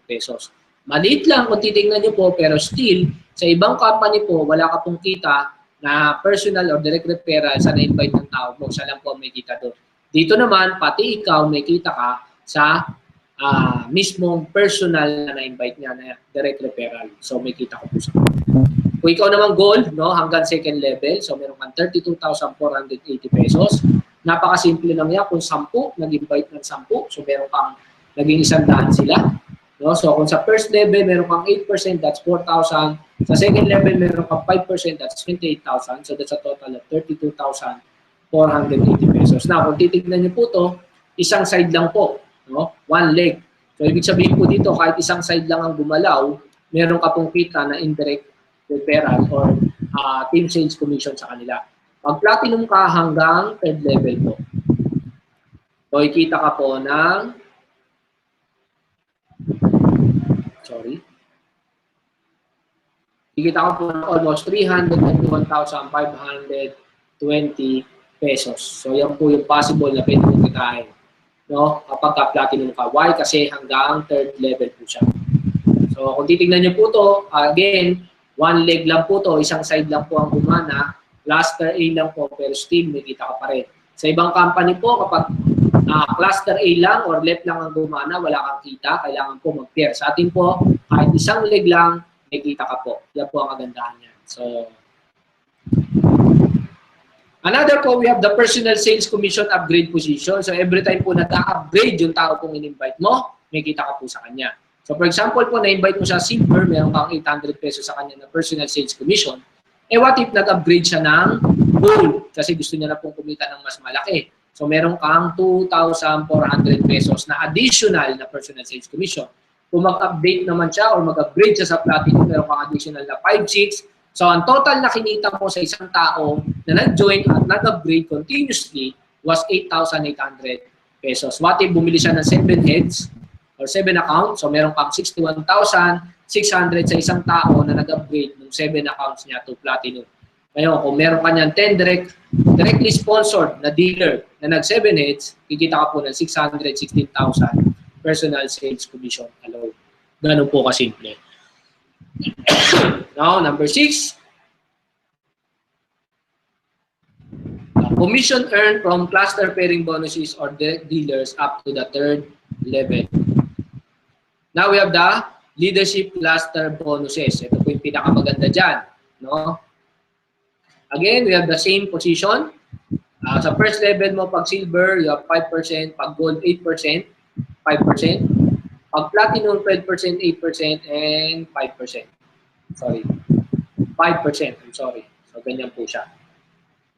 pesos. Maliit lang kung titingnan nyo po, pero still, sa ibang company po, wala ka pong kita na personal or direct referral sa na-invite ng tao mo. Siya lang po may kita doon. Dito naman, pati ikaw, may kita ka sa mismong personal na na-invite niya na direct referral. So, may kita ko po sa kung ikaw naman gold, no, hanggang second level, so meron kang 32,480 pesos. Napakasimple lang yan. Kung 10, nag-invite ng 10, so meron kang naging 100 sila. No? So kung sa first level, meron kang 8%, that's 4,000. Sa second level, meron kang 5%, that's 28,000. So that's a total of 32,480 pesos. Now, kung titignan niyo po to, isang side lang po. No? One leg. So ibig sabihin po dito, kahit isang side lang ang gumalaw, meron ka pong kita na indirect referral or team sales commission sa kanila. Pag platinum ka hanggang 3rd level po. So, ikita ka po ng ikita ka po ng almost 321,520 pesos. So, yan po yung possible na pwede mong kitain. No? Kapag ka-platinum ka. Why? Kasi hanggang 3rd level po siya. So, kung titignan niyo po to, again, one leg lang po to, isang side lang po ang gumana, cluster A lang po, pero still may kita ka pa rin. Sa ibang company po, kapag cluster A lang or left lang ang gumana, wala kang kita, kailangan po mag-pair. Sa atin po, kahit isang leg lang, may kita ka po. Yan po ang kagandahan niya. So, another po, we have the personal sales commission upgrade position. So, every time po nata-upgrade yung tao kung in-invite mo, may kita ka po sa kanya. So, for example po, na-invite mo siya silver, meron kang 800 pesos sa kanya na personal sales commission. Eh, what if nag-upgrade siya ng gold? Kasi gusto niya na pong kumita ng mas malaki. So, meron kang 2,400 pesos na additional na personal sales commission. Kung mag-update naman siya or mag-upgrade siya sa platinum, meron kang additional na 5-6. So, ang total na kinita mo sa isang tao na nag-join at nag-upgrade continuously was 8,800 pesos. What if bumili siya ng 7 heads or 7 accounts? So, meron kang 61,600 sa isang tao na nag-upgrade ng 7 accounts niya to Platinum. Ngayon, kung meron ka niyan 10 directly sponsored na dealer na nag-7 heads, kikita ka po ng 616,000 personal sales commission alone. Ganun po kasimple. Now, number 6. Commission earned from cluster pairing bonuses or direct dealers up to the 3rd level. Now, we have the leadership cluster bonuses. Ito po yung pinakamaganda dyan. No? Again, we have the same position. Sa first level mo, pag silver, you have 5%. Pag gold, 8%. 5%. Pag platinum, 12%, 8%, and 5%. Sorry. 5%. I'm sorry. So, ganyan po siya.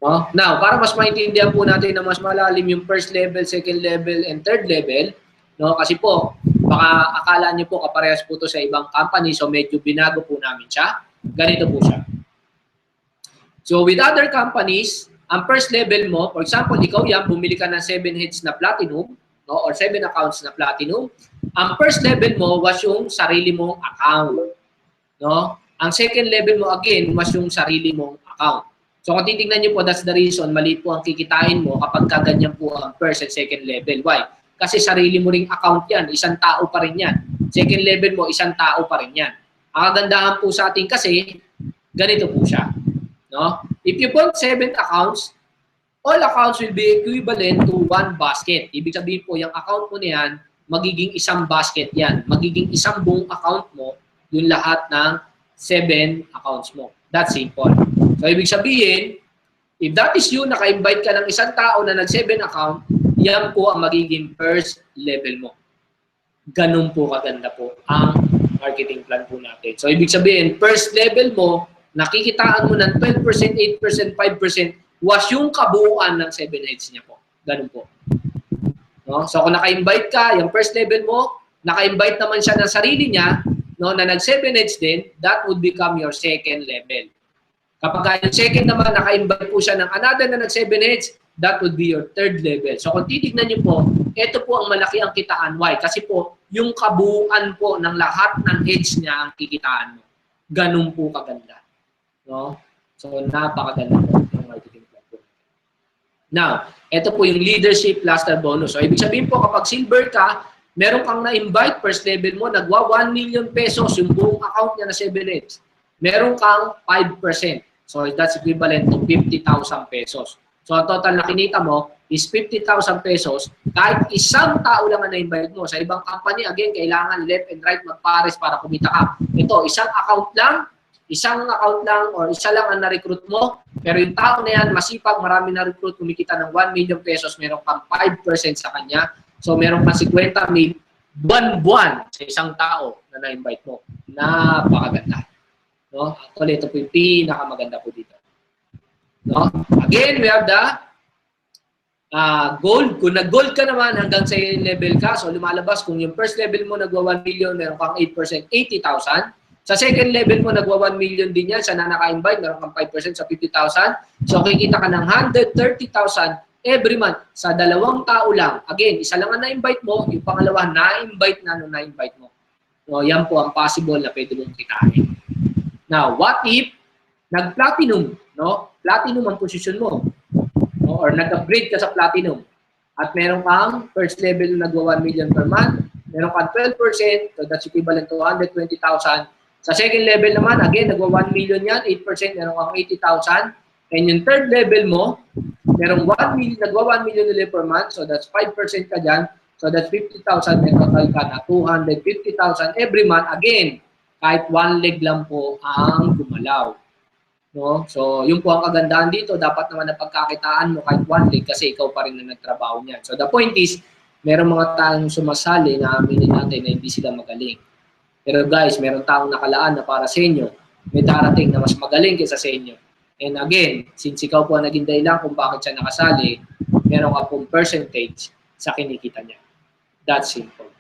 No? Now, para mas maintindihan po natin na mas malalim yung first level, second level, and third level, no? Kasi po, baka akala niyo po kaparehas po to sa ibang company, so medyo binago po namin siya. Ganito po siya. So, with other companies, ang first level mo, for example, ikaw yan, bumili ka ng 7 heads na platinum, no? Or 7 accounts na platinum. Ang first level mo was yung sarili mong account. No? Ang second level mo again was yung sarili mong account. So kung titignan niyo po, that's the reason mali po ang kikitain mo kapag kaganyan po ang first and second level. Why? Kasi sarili mo ring account yan. Isang tao pa rin yan. Second level mo, isang tao pa rin yan. Ang kagandahan po sa atin kasi, ganito po siya. No? If you put 7 accounts, all accounts will be equivalent to 1 basket. Ibig sabihin po, yung account mo na yan, magiging isang basket yan. Magiging isang buong account mo, yung lahat ng 7 accounts mo. That's simple. So, ibig sabihin, if that is you, naka-invite ka ng isang tao na nag-7 account, yan po ang magiging first level mo. Ganun po kaganda po ang marketing plan po natin. So, ibig sabihin, first level mo, nakikitaan mo ng 12%, 8%, 5%, was yung kabuuan ng 7 heads niya po. Ganun po. No? So, kung naka-invite ka, yung first level mo, naka-invite naman siya ng sarili niya, no, na nag-7 heads din, that would become your second level. Kapag yung second naman, naka-invite po siya ng another na nag-7 heads, that would be your third level. So, kung titignan niyo po, ito po ang malaki ang kitaan. Why? Kasi po, yung kabuuan po ng lahat ng heads niya ang kikitaan mo. Ganun po kaganda. No? So, napakaganda po yung marketing plan po. Now, ito po yung leadership cluster bonus. So, ibig sabihin po, kapag silver ka, meron kang na-invite, first level mo, nagwa 1 million pesos yung buong account niya na 7 heads. Meron kang 5%. So, that's equivalent to 50,000 pesos. So, ang total na kinita mo is 50,000 pesos. Kahit isang tao lang ang na-invite mo. Sa ibang company, again, kailangan left and right magpares para kumita ka. Ito, isang account lang or isa lang ang na-recruit mo. Pero yung tao na yan, masipag, marami na-recruit, kumikita ng 1 million pesos, meron kang 5% sa kanya. So, meron kang 50 mil buwan-buwan sa isang tao na na-invite mo. Napakaganda. No? Actually, ito po yung pinakamaganda po dito. No? Again, we have the gold. Kung nag-gold ka naman hanggang sa level ka, so lumalabas kung yung first level mo nagwa 1 million, meron kang 8%, 80,000. Sa second level mo, nagwa 1 million din yan. Sa na naka-invite, meron kang 5% sa 50,000. So, kikita ka ng 130,000 every month sa 2 tao lang. Again, isa lang ang na-invite mo, yung pangalawa, na-invite na nung na-invite mo. So, yan po ang possible na pwede mong kitain. Now, what if nag-platinum, no? Platinum ang position mo. No? Or nag-upgrade ka sa platinum. At meron kang first level na nagwa 1 million per month. Meron kang 12%, so that's equivalent to 120,000. Sa second level naman, again, nagwa 1 million yan, 8%, meron kang 80,000. And yung third level mo, merong 1 million, nagwa 1 million ulit per month, so that's 5% ka dyan. So that's 50,000, may total ka na 250,000 every month. Again, kahit 1 leg lang po ang gumalaw. No? So, yun po ang kagandahan dito. Dapat naman na pagkakitaan mo kahit 1 leg kasi ikaw pa rin na nagtrabaho niyan. So, the point is, meron mga taong sumasali na aminin natin na hindi sila magaling. Pero guys, meron taong nakalaan na para sa inyo. May darating na mas magaling kaysa sa inyo. And again, since ikaw po ang naging dahilan kung bakit siya nakasali, meron ka pong percentage sa kinikita niya. That's simple.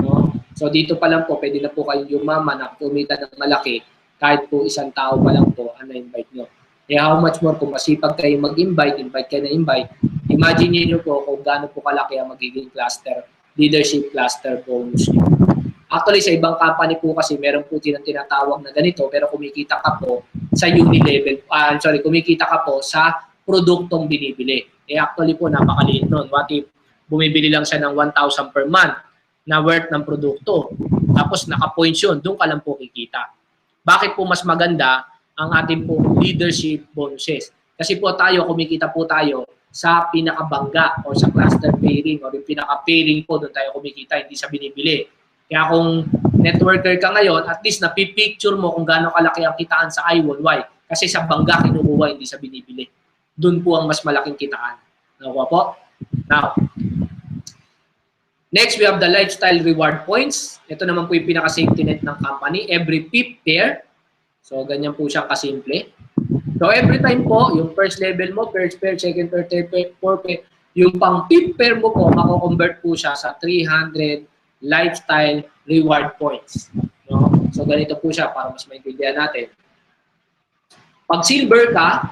No? So dito pa lang po, pwede na po kayong yumaman na kumita ng malaki kahit po isang tao pa lang po ang na-invite nyo. Kaya how much more kung masipag kayo mag-invite, invite kayo na-invite, imagine niyo po kung gaano po kalaki ang magiging cluster, leadership cluster bonus nyo. Actually, sa ibang company po kasi meron po tinatawag na ganito, pero kumikita ka po sa uni-level, kumikita ka po sa produktong binibili. Actually po, napakaliit nun. What if bumibili lang siya ng 1,000 per month na worth ng produkto, tapos naka-points yun, doon ka lang po kikita. Bakit po mas maganda ang ating po leadership bonuses? Kasi po tayo, kumikita po tayo sa pinakabangga o sa cluster pairing o yung pinaka-pairing po, doon tayo kumikita, hindi sa binibili. Kaya kung networker ka ngayon, at least napipicture mo kung gaano kalaki ang kitaan sa I1. Why? Kasi sa bangga kinukuha, hindi sa binibili. Doon po ang mas malaking kitaan. Nakuha po? Now, next, we have the lifestyle reward points. Ito naman po yung pinaka-safety net ng company. Every fifth pair. So, ganyan po siya kasimple. So, every time po, yung first level mo, first pair, second pair, third pair, fourth pair, yung pang fifth pair mo po, mako-convert po siya sa 300 lifestyle reward points. No? So, ganito po siya para mas maintindihan natin. Pag silver ka,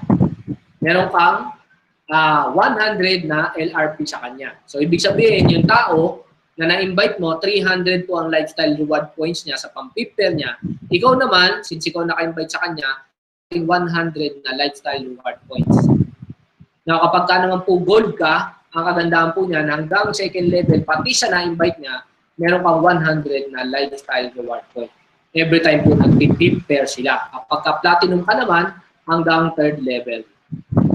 meron kang 100 na LRP sa kanya. So, ibig sabihin, yung tao na na-invite mo, 300 po ang lifestyle reward points niya sa pang-fifth pair niya. Ikaw naman, since ikaw naka-invite sa kanya, 100 na lifestyle reward points. Now, kapag ka naman po gold ka, ang kagandahan po niya, hanggang second level, pati sa na-invite niya, meron kang 100 na lifestyle reward points. Every time po nag-fifth pair sila. Kapag ka platinum ka naman, hanggang third level,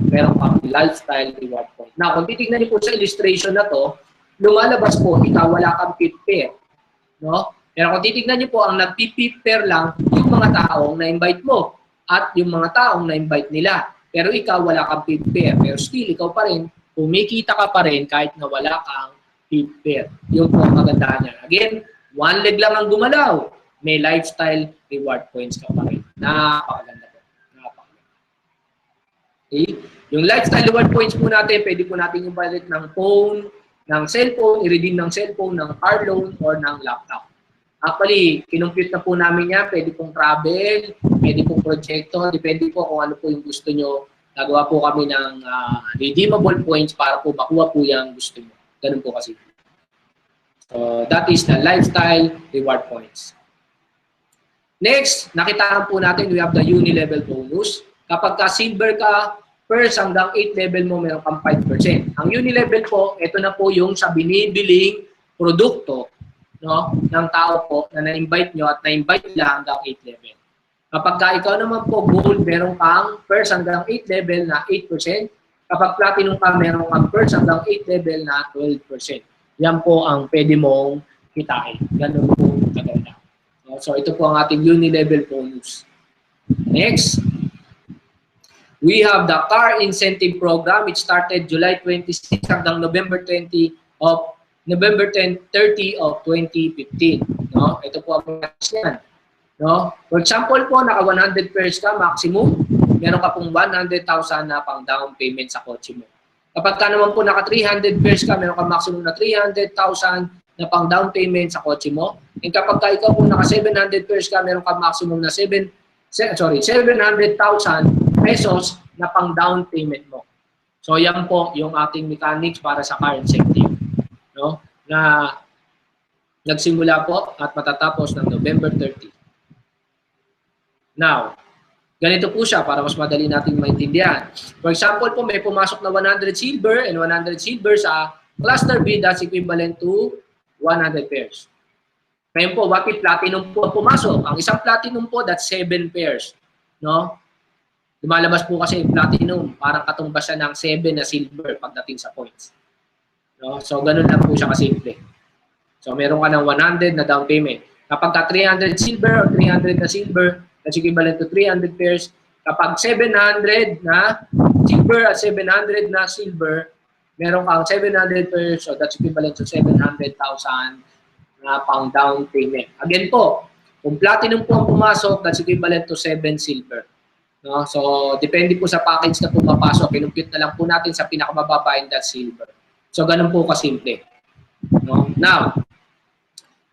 meron kang lifestyle reward point. Now, kung titignan niyo po sa illustration na to, lumalabas po, ikaw wala kang fifth pair. No? Pero kung titignan niyo po, ang nag-fifth pair lang, yung mga taong na-invite mo at yung mga taong na-invite nila. Pero ikaw wala kang fifth pair. Pero still, ikaw pa rin, kumikita ka pa rin kahit na wala kang fifth pair. Yung po ang kagandahan niya. Again, one leg lang ang gumalaw. May lifestyle reward points ka pa rin. Napakaganda po. Napakaganda. Okay? Yung lifestyle reward points po natin, pwede po natin yung balik ng phone, ng cellphone, i-redeem ng cellphone, ng car loan, or ng laptop. Actually, kinumpute na po namin yan. Pwede pong travel, pwede pong proyekto, depende po kung ano po yung gusto nyo. Nagawa po kami ng redeemable points para po makuha po yung gusto nyo. Ganun po kasi. So, that is the lifestyle reward points. Next, nakitaan po natin, we have the uni-level bonus. Kapag ka silver ka, first hanggang 8 level mo, meron kang 5%. Ang uni-level po, ito na po yung sa binibiling produkto, no, ng tao po na na-invite nyo at na-invite nila hanggang 8 level. Kapag ka ikaw naman po gold, meron kang first hanggang 8 level na 8%. Kapag platinum ka, meron kang first hanggang 8 level na 12%. Yan po ang pwede mong kitain. Ganun po kaganda. So, ito po ang ating uni-level bonus. Next, we have the car incentive program. It started July 26 hanggang November 30 of 2015. No? Ito po ang yan. No? For example po, naka 100 pairs ka, maximum, meron ka pong 100,000 na pang down payment sa kotse mo. Kapag ka naman po naka 300 pairs ka, meron ka maximum na 300,000 na pang down payment sa kotse mo. And kapag ka ikaw po naka 700 pairs ka, meron ka maximum na 700,000 pesos na pang down payment mo. So yan po yung ating mechanics para sa car incentive, no? Na nagsimula po at matatapos ng November 30. Now, ganito po siya para mas madali natin maintindihan. For example po, may pumasok na 100 silver and 100 silver sa cluster B, that's equivalent to 100 pairs. Ngayon po, what if platinum po pumasok? Ang isang platinum po, that's 7 pairs. No? Lumalabas po kasi platinum, parang katumbas siya ng 7 na silver pagdating sa points. No? So, ganun lang po siya kasimple. So, meron ka ng 100 na down payment. Kapag ka 300 silver or 300 na silver, that's equivalent to 300 pairs. Kapag 700 na silver at 700 na silver, meron kang 700 pairs, so that's equivalent to 700,000 na pang down payment. Again po, kung platinum po ang pumasok, that's equivalent to 7 silver. No? So, depende po sa package na pumapasok. Kinumpute na lang po natin sa pinakamababa in that silver. So, ganun po kasimple. No? Now,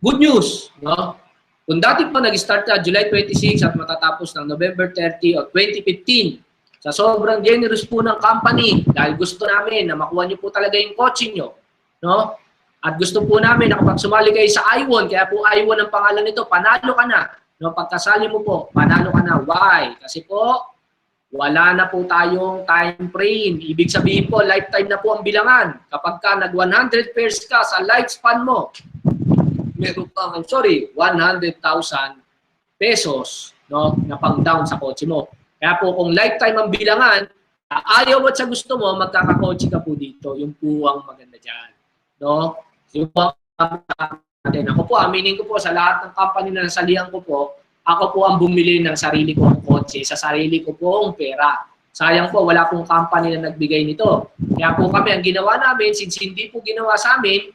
good news. No? Kung dati po nag-start na July 26 at matatapos ng November 30 o 2015, sa sobrang generous po ng company, dahil gusto namin na makuha nyo po talaga yung coaching nyo, no? At gusto po namin na kapag sumali kayo sa I1, kaya po I1 ang pangalan nito, panalo ka na. No, pagkasali mo po, panalo ka na. Why? Kasi po, wala na po tayong time frame. Ibig sabihin po, lifetime na po ang bilangan. Kapag ka nag-100 pairs ka sa lifespan mo, meron pang, 100,000 pesos, no, na pang-down sa kotse mo. Kaya po, kung lifetime ang bilangan, ayaw mo at sa gusto mo, magkakakotse ka po dito. Yung po ang maganda dyan. No? Yung po ang natin. Ako po, aminin ko po sa lahat ng company na nasalihan ko po, ako po ang bumili ng sarili kong kotse sa sarili ko pong pera. Sayang po, wala pong company na nagbigay nito. Kaya po kami, ang ginawa namin, since hindi po ginawa sa amin,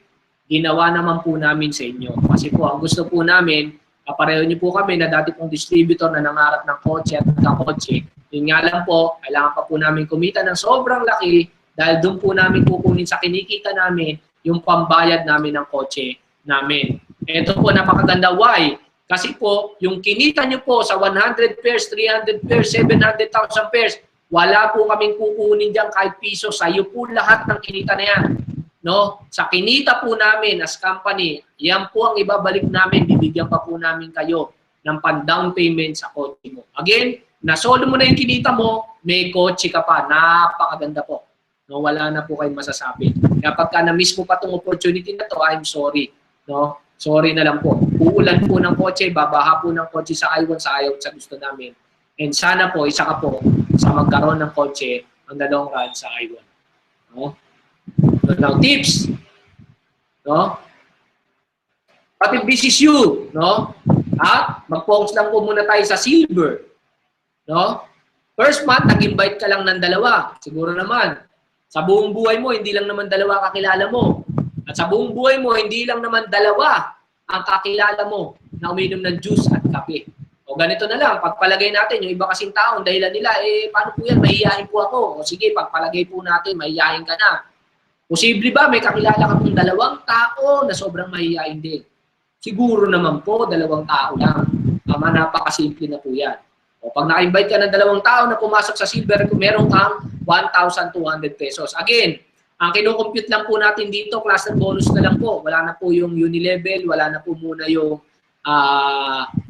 ginawa naman po namin sa inyo. Kasi po, ang gusto po namin, kapareho niyo po kami na dati pong distributor na nangarap ng kotse at nagkakotse. Yun nga lang po, kailangan pa po namin kumita ng sobrang laki dahil doon po namin kukunin sa kinikita namin yung pambayad namin ng kotse namin. Ito po napakaganda. Why? Kasi po, yung kinita nyo po sa 100 pairs, 300 pairs, 700,000 pairs, wala po kaming kukunin dyan kahit piso. Sa iyo po lahat ng kinita na yan. No? Sa kinita po namin as company, yan po ang ibabalik namin, bibigyan pa po namin kayo ng pan-down payment sa kotse mo. Again, nasolo mo na yung kinita mo, may kotse ka pa. Napakaganda po. No, wala na po kayong masasabi. Kaya pagka na-miss mo pa itong opportunity na to, I'm sorry. No? Sorry na lang po. Uulan po ng kotse, babaha po ng kotse sa I1 sa ayaw sa gusto namin. And sana po, isa ka po sa magkaroon ng kotse on the long run sa I1. No? Now, tips. No? Pati BCSU, no? At mag-focus lang po muna tayo sa silver. No? First month, nag-invite ka lang ng dalawa. Siguro naman. Sa buong buhay mo, hindi lang naman dalawa kakilala mo. At sa buong buhay mo, hindi lang naman dalawa ang kakilala mo na uminom ng juice at kape. O ganito na lang, pagpalagay natin, yung iba kasing taon, dahilan nila, paano po yan, mahihiyain po ako. O sige, pagpalagay po natin, mahihiyain ka na. Posible ba may kakilala ka pong dalawang tao na sobrang mahihiyain din? Siguro naman po, dalawang tao lang. Napakasimple na po yan. O pag na-invite ka ng dalawang tao na pumasok sa silver, meron kang 1,200 pesos. Again, ang kino-compute lang po natin dito, cluster bonus na lang po. Wala na po yung unilevel, wala na po muna yung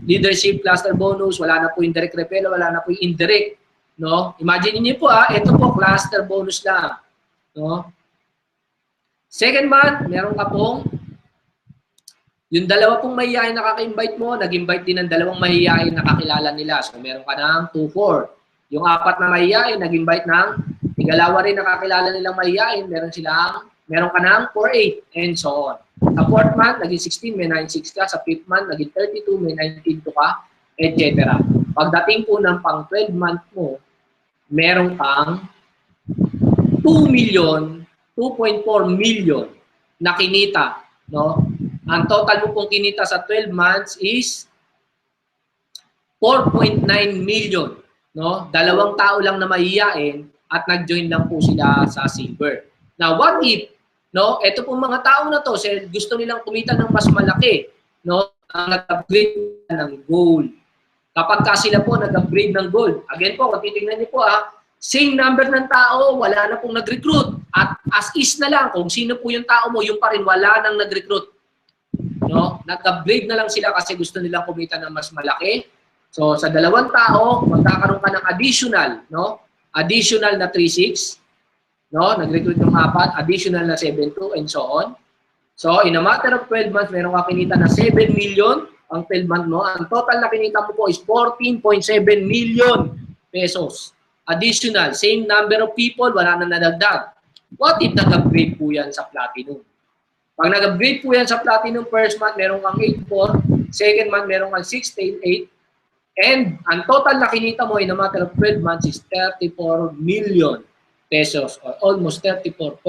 leadership cluster bonus, wala na po yung direct referral, wala na po yung indirect. No? Imagine niyo po, ito po, cluster bonus lang. No? Second month, meron ka pong yung dalawa pong mahihayin na kaka-invite mo, nag-invite din ng dalawang mahihayin na kakilala nila. So, meron ka ng 2-4. Yung apat na mahihayin, nag-invite ng igalawa rin na kakilala nilang mahihayin, meron ka ng 4-8, and so on. Sa fourth month, naging 16, may 9-6 ka. Sa fifth month, naging 32, may 19 ka, etc. Pagdating po ng pang 12 month mo, meron kang 2.4 million na kinita, no? Ang total mo pong kinita sa 12 months is 4.9 million, no? Dalawang tao lang na mahihiyain at nag-join lang po sila sa silver. Now, what if, no? Ito pong mga tao na to, gusto nilang kumita ng mas malaki, no? Nag-upgrade ng gold. Kapag ka sila po nag-upgrade ng gold, again po, kung titingnan niyo po, same number ng tao, wala na pong nag-recruit. At as is na lang, kung sino po yung tao mo, yung pa rin, wala nang nag-recruit. No? Nag-upgrade na lang sila kasi gusto nilang kumita ng mas malaki. So, sa dalawang tao, magkakaroon ka ng additional, no? Additional na 3.6, no? Nag-recruit ng 4, additional na 7.2, and so on. So, in a matter of 12 months, meron ka kinita na 7 million ang 12 month mo. Ang total na kinita mo po is 14.7 million pesos. Additional, same number of people, wala na nadagdag. What if nag-upgrade po yan sa platinum? Pag nag-upgrade po yan sa platinum, first month, meron kang 8.4, second month, meron kang 6.8, and ang total na kinita mo in a matter of 12 months is 34 million pesos or almost 34.4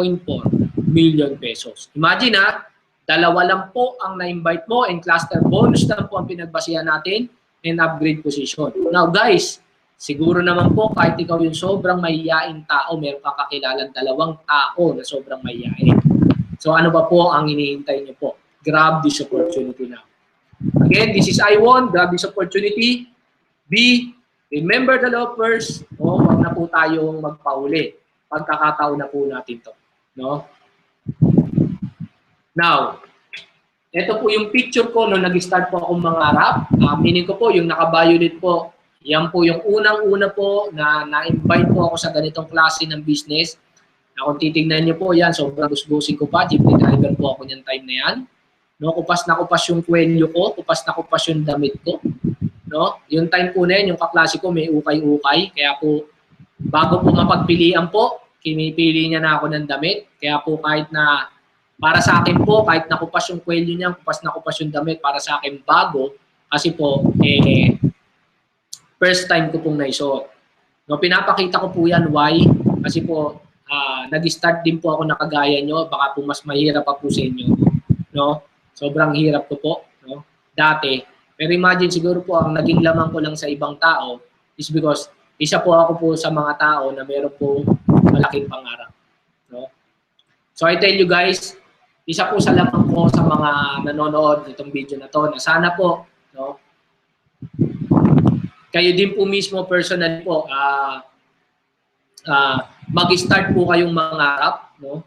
million pesos. Imagine dalawa lang po ang na-invite mo and cluster bonus lang po ang pinagbasihan natin and upgrade position. Now guys, siguro naman po kahit ikaw yung sobrang mahihain tao, meron kang kakilalang dalawang tao na sobrang mahihain. So ano ba po ang hinihintay niyo po? Grab this opportunity now. Again, this is Iwon. Grab this opportunity. B, remember the law first. O, wag na po tayong magpauli. Pagkakataon na po natin to. No? Now, ito po yung picture ko nung nag-start po akong mangarap. Meaning ko po, yung naka-violet po, yan po yung unang-una po na na-invite po ako sa ganitong klase ng business. Na kung titignan niyo po yan, sobrang busbusin ko pa. Jeepney driver po ako niyang time na yan. No, kupas na kupas yung kwelyo ko, kupas na kupas yung damit ko. No? Yung time po na yun, yung kaklase ko may ukay-ukay. Kaya po, bago po mapagpilian po, kinipili niya na ako ng damit. Kaya po kahit na, para sa akin po, kahit na kupas yung kwelyo niya, kupas na kupas yung damit, para sa akin bago. Kasi po, first time ko pong naisuot. No, pinapakita ko po yan, why? Kasi po, nag-start din po ako na kagaya nyo, baka po mas mahirap pa po sa inyo. No? Sobrang hirap ko po, no? Dati. Pero imagine siguro po ang naging laman ko lang sa ibang tao is because isa po ako po sa mga tao na meron po malaking pangarap, no? So I tell you guys, isa po sa laman ko sa mga nanonood nitong video na to na sana po, no? Kayo din po mismo personal po mag-start po kayong mangarap, no?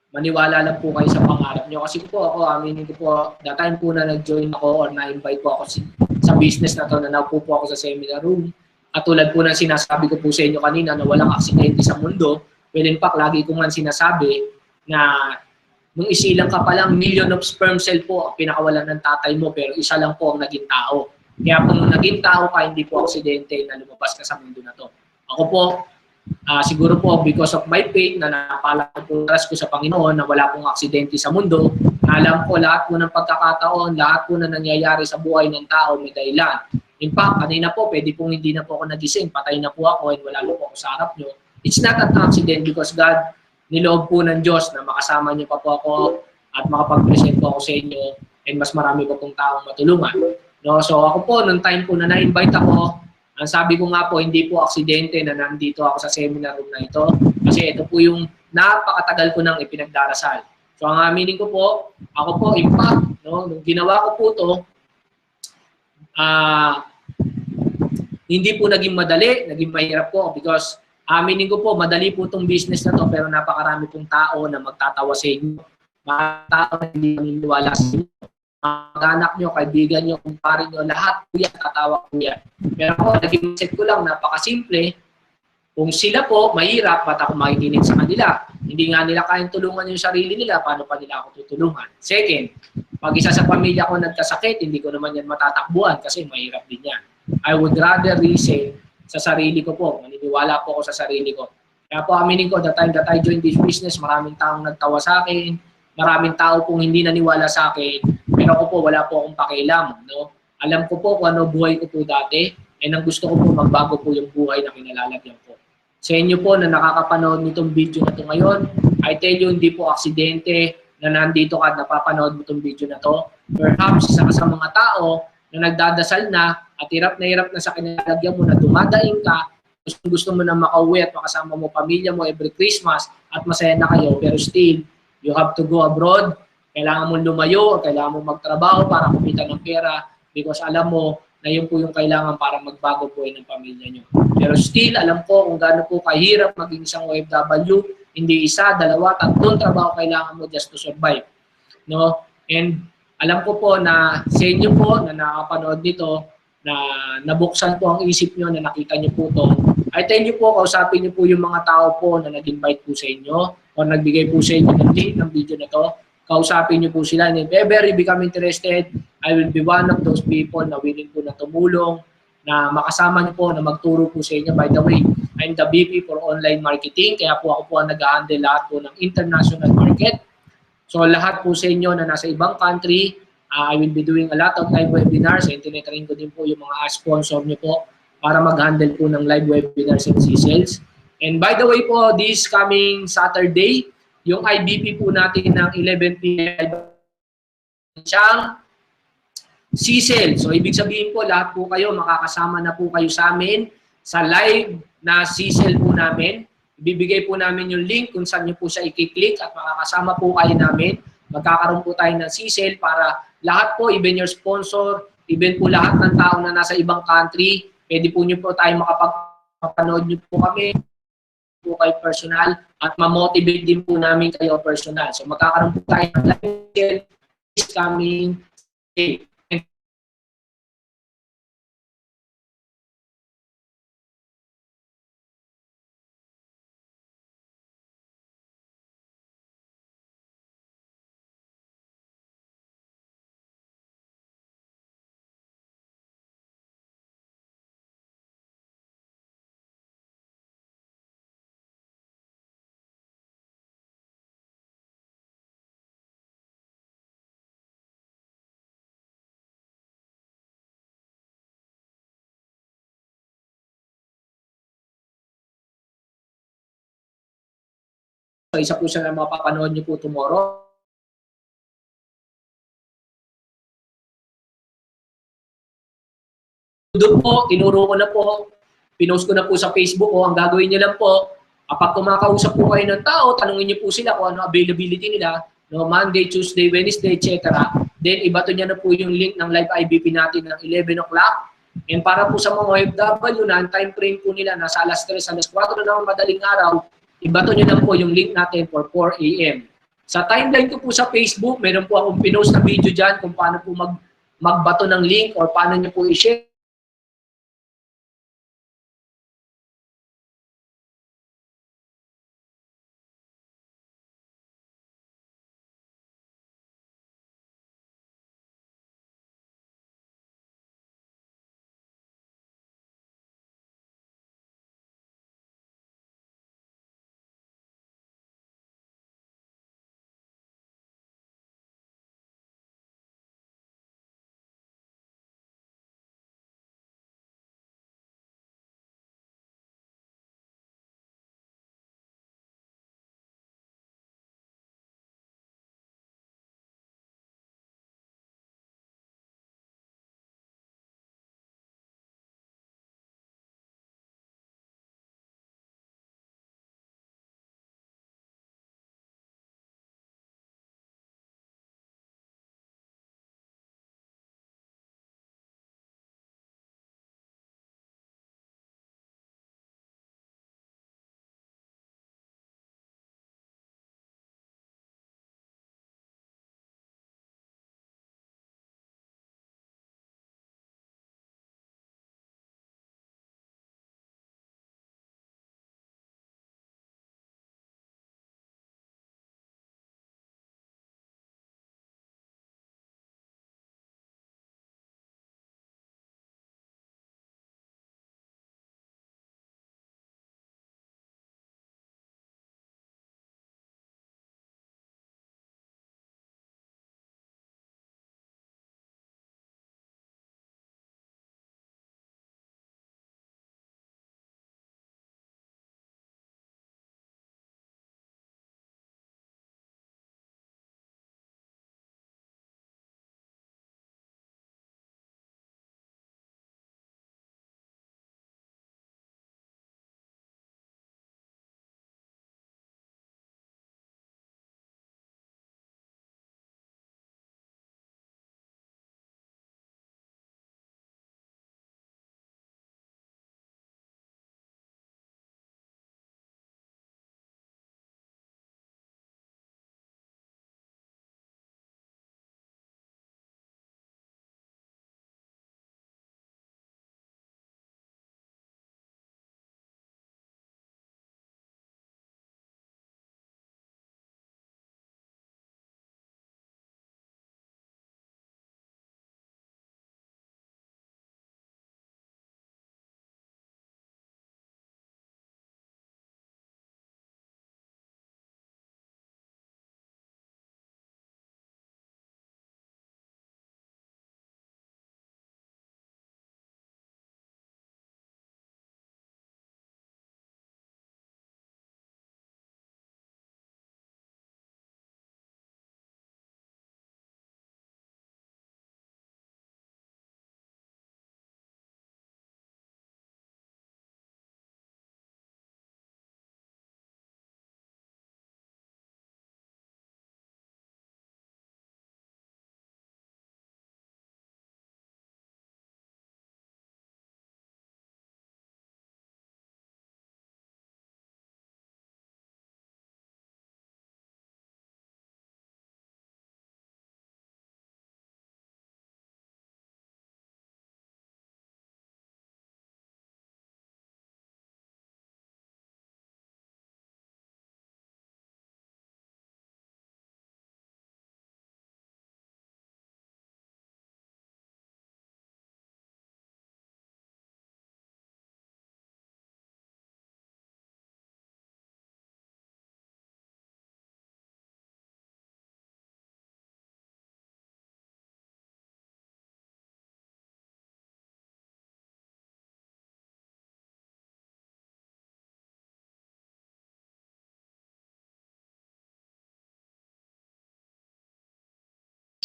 Maniwala lang po kayo sa pangarap nyo. Kasi po ako, aminin ko po, that time po na nag-join ako or na-invite po ako sa business na to, na naupo po ako sa seminar room. At tulad po ng sinasabi ko po sa inyo kanina na walang aksidente sa mundo, well in fact, lagi ko nga sinasabi na nung isilang ka pa lang, million of sperm cell po ang pinakawalan ng tatay mo, pero isa lang po ang naging tao. Kaya kung naging tao ka, hindi po aksidente na lumabas ka sa mundo na to. Ako po, siguro po because of my faith na napalakas ko sa Panginoon na wala pong aksidente sa mundo, alam ko lahat po ng pagkakataon, lahat po na nangyayari sa buhay ng tao may dahilan. In fact, kanina po, pwede pong hindi na po ako nagising, patay na po ako and wala po ako sa harap nyo. It's not an accident because God, niloob po ng Diyos na makasama niyo pa po ako at makapag-present po ako sa inyo and mas marami po pong taong matulungan. No? So ako po, nung time po na na-invite ako, ang sabi ko nga po, hindi po aksidente na nandito ako sa seminar room na ito kasi ito po yung napakatagal ko nang ipinagdarasal. So ang aminin ko po, ako po, in fact, no, nung ginawa ko po ito, hindi po naging madali, naging mahirap po because aminin ko po, madali po itong business na to pero napakarami pong tao na magtatawa sa inyo. Mga tao na hindi naniniwala sa inyo. Mag-anak nyo, kaibigan nyo, kumpare nyo, lahat po yan, katawa po yan. Pero ako, naging mindset ko lang, napakasimple. Kung sila po, mahirap, ba't ako makikinig sa kanila? Hindi nga nila kayang tulungan yung sarili nila, paano pa nila ako tutulungan? Second, pag isa sa pamilya ko nagkasakit, hindi ko naman yan matatakbuhan kasi mahirap din yan. I would rather reason sa sarili ko po. Maniniwala po ako sa sarili ko. Kaya po aminin ko, the time that I joined this business, maraming taong nagtawa sa akin, maraming tao pong hindi naniwala sa akin, pero ako po, wala po akong pakialam. No? Alam ko po kung ano buhay ko po dati, and ang gusto ko po, magbago po yung buhay na kinalalagyan ko. Sa inyo po na nakakapanood nitong video na ito ngayon, I tell you, hindi po aksidente na nandito ka at napapanood mo itong video na to. Perhaps isa ka sa mga tao na nagdadasal na at hirap na sa kinalalagyan mo na dumadaing ka, gusto mo na makauwi at makasama mo pamilya mo every Christmas at masaya na kayo, pero still, you have to go abroad. Kailangan mong lumayo, kailangan mong magtrabaho para kumita ng pera because alam mo na yun po yung kailangan para magbago po ng pamilya nyo. Pero still, alam ko kung gaano po kahirap maging isang OFW, hindi isa, dalawa, tatlong trabaho kailangan mo just to survive. No? And alam ko po na sa inyo po na nakapanood nito, na nabuksan po ang isip nyo, na nakita nyo po ito, I tell you po, kausapin nyo po yung mga tao po na nag-invite po sa inyo o nagbigay po sa inyo ng link ng video na to. Kausapin niyo po sila. And if ever you become interested, I will be one of those people na willing po na tumulong, na makasama niyo po, na magturo po sa inyo. By the way, I'm the VP for online marketing, kaya po ako po ang nag-handle lahat po ng international market. So lahat po sa inyo na nasa ibang country, I will be doing a lot of live webinars and tinetrain ko din po yung mga sponsor niyo po para mag-handle po ng live webinars and C-sales. And by the way po, this coming Saturday, yung IBP po natin ng 11 p.m. siyang C-Sale. So, ibig sabihin po, lahat po kayo, makakasama na po kayo sa amin sa live na C-Sale po namin. Ibibigay po namin yung link kung saan nyo po siya i-click at makakasama po kayo namin. Magkakaroon po tayo ng C-Sale para lahat po, even your sponsor, even po lahat ng tao na nasa ibang country, pwede po nyo po tayo makapanood nyo po kami po kayo personal at ma-motivate din po namin kayo personal. So magkakaroon po tayo ng live this coming day. So isa po siya na mapapanood niyo po tomorrow. Doon po, tinuro ko na po, pinost ko na po sa Facebook ko, ang gagawin niyo lang po, kapag kumakausap po kayo ng tao, tanungin niyo po sila kung ano availability nila, no, Monday, Tuesday, Wednesday, etc. Then, ibato niya na po yung link ng live IBP natin ng 11 o'clock. And para po sa mga OFW na, ang time frame po nila, nasa alas 3, alas 4 na madaling araw, ibato niyo lang po yung link natin for 4 a.m. Sa timeline ko po sa Facebook, meron po akong pinost na video dyan kung paano po magbato ng link or paano niyo po i-share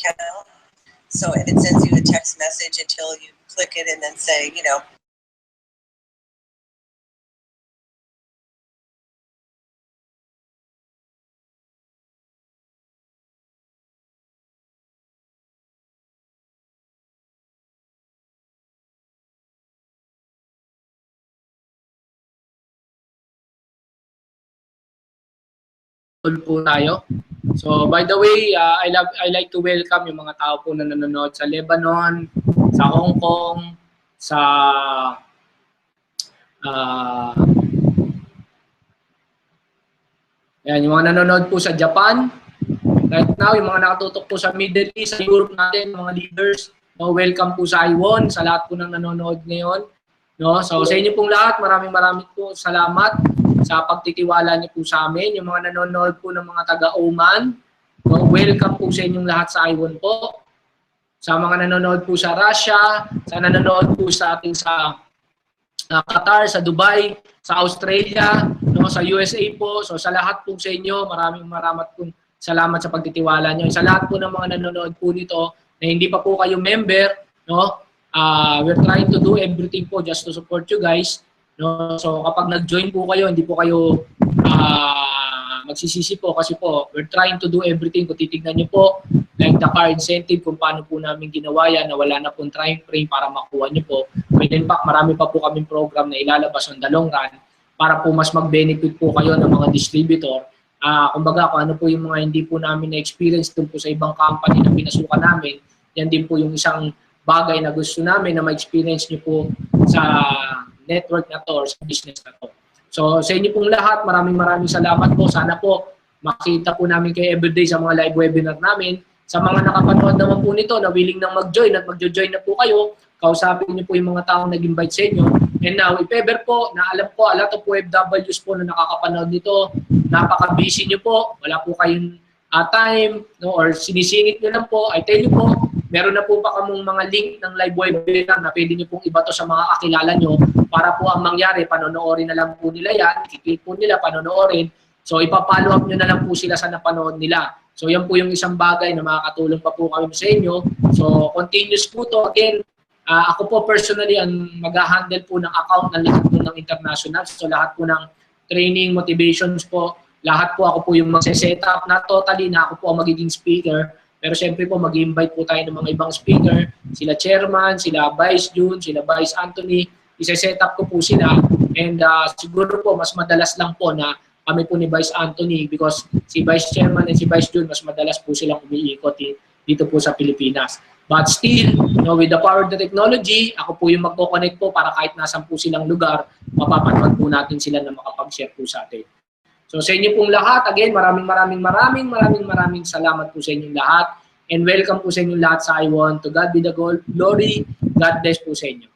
account. So, and it sends you a text message until you click it and then say, you know, po tayo. So by the way, I like to welcome yung mga tao po na nanonood sa Lebanon, sa Hong Kong, sa ayan, yung mga nanonood po sa Japan. Right now, yung mga nakatutok po sa Middle East, sa Europe natin, mga leaders, no, welcome po sa Iwon, sa lahat po ng nanonood ngayon. No? So sa inyo pong lahat, maraming po salamat sa pagtitiwala niyo po sa amin. Yung mga nanonood po ng mga taga-Oman, no, welcome po sa inyong lahat sa Iwon po. Sa mga nanonood po sa Russia, sa nanonood po sa ating sa Qatar, sa Dubai, sa Australia, no, sa USA po. So sa lahat po sa inyo, maraming po salamat sa pagtitiwala niyo. Sa lahat po ng mga nanonood po nito na hindi pa po kayo member, no, we're trying to do everything po just to support you guys. No? So kapag nag-join po kayo, hindi po kayo magsisisi po kasi po we're trying to do everything. Kung titignan niyo po, like the car incentive, kung paano po namin ginawa yan, na wala na pong time frame para makuha niyo po. But in fact, marami pa po kaming program na ilalabas on the long run para po mas mag-benefit po kayo ng mga distributor. Kumbaga, kung ano po yung mga hindi po namin na-experience dun po sa ibang company na pinasukan namin, yan din po yung isang bagay na gusto namin na ma-experience niyo po sa network na to or sa business na to. So sa inyo pong lahat, maraming salamat po. Sana po makita po namin kayo everyday sa mga live webinar namin. Sa mga nakapanood naman po nito na willing nang mag-join at magjo-join na po kayo, kausapin niyo po yung mga taong nag-invite sa inyo. And now, if ever po, na alam ko, a lot of OFWs po na nakakapanood nito, napaka-busy niyo po, wala po kayong time, no, or sinisingit niyo lang po, I tell you po, meron na po pa kamong mga link ng live webinar na pwede niyo pong ibato sa mga kakilala niyo para po ang mangyari, panonoorin na lang po nila yan, i-click po nila, panonoorin. So, ipapollow up niyo na lang po sila sa napanood nila. So, yan po yung isang bagay na makakatulong pa po kami sa inyo. So, continuous po to. Again, ako po personally ang mag-handle po ng account ng lahat po ng international. So, lahat po ng training, motivations po, lahat po ako po yung mag-set up na totally na ako po ang magiging speaker. Pero siyempre po mag-invite po tayo ng mga ibang speaker, sila Chairman, sila Vice June, sila Vice Anthony, isa-set up ko po sila and siguro po mas madalas lang po na kami po ni Vice Anthony because si Vice Chairman and si Vice June mas madalas po silang umiikot dito po sa Pilipinas. But still, with the power of the technology, ako po yung magko-connect po para kahit nasan po silang lugar, mapapanood po natin sila na makapag-share po sa atin. So sa inyo pong lahat, again, maraming salamat po sa inyong lahat. And welcome po sa inyong lahat sa Iwon. To God be the glory. God bless po sa inyo.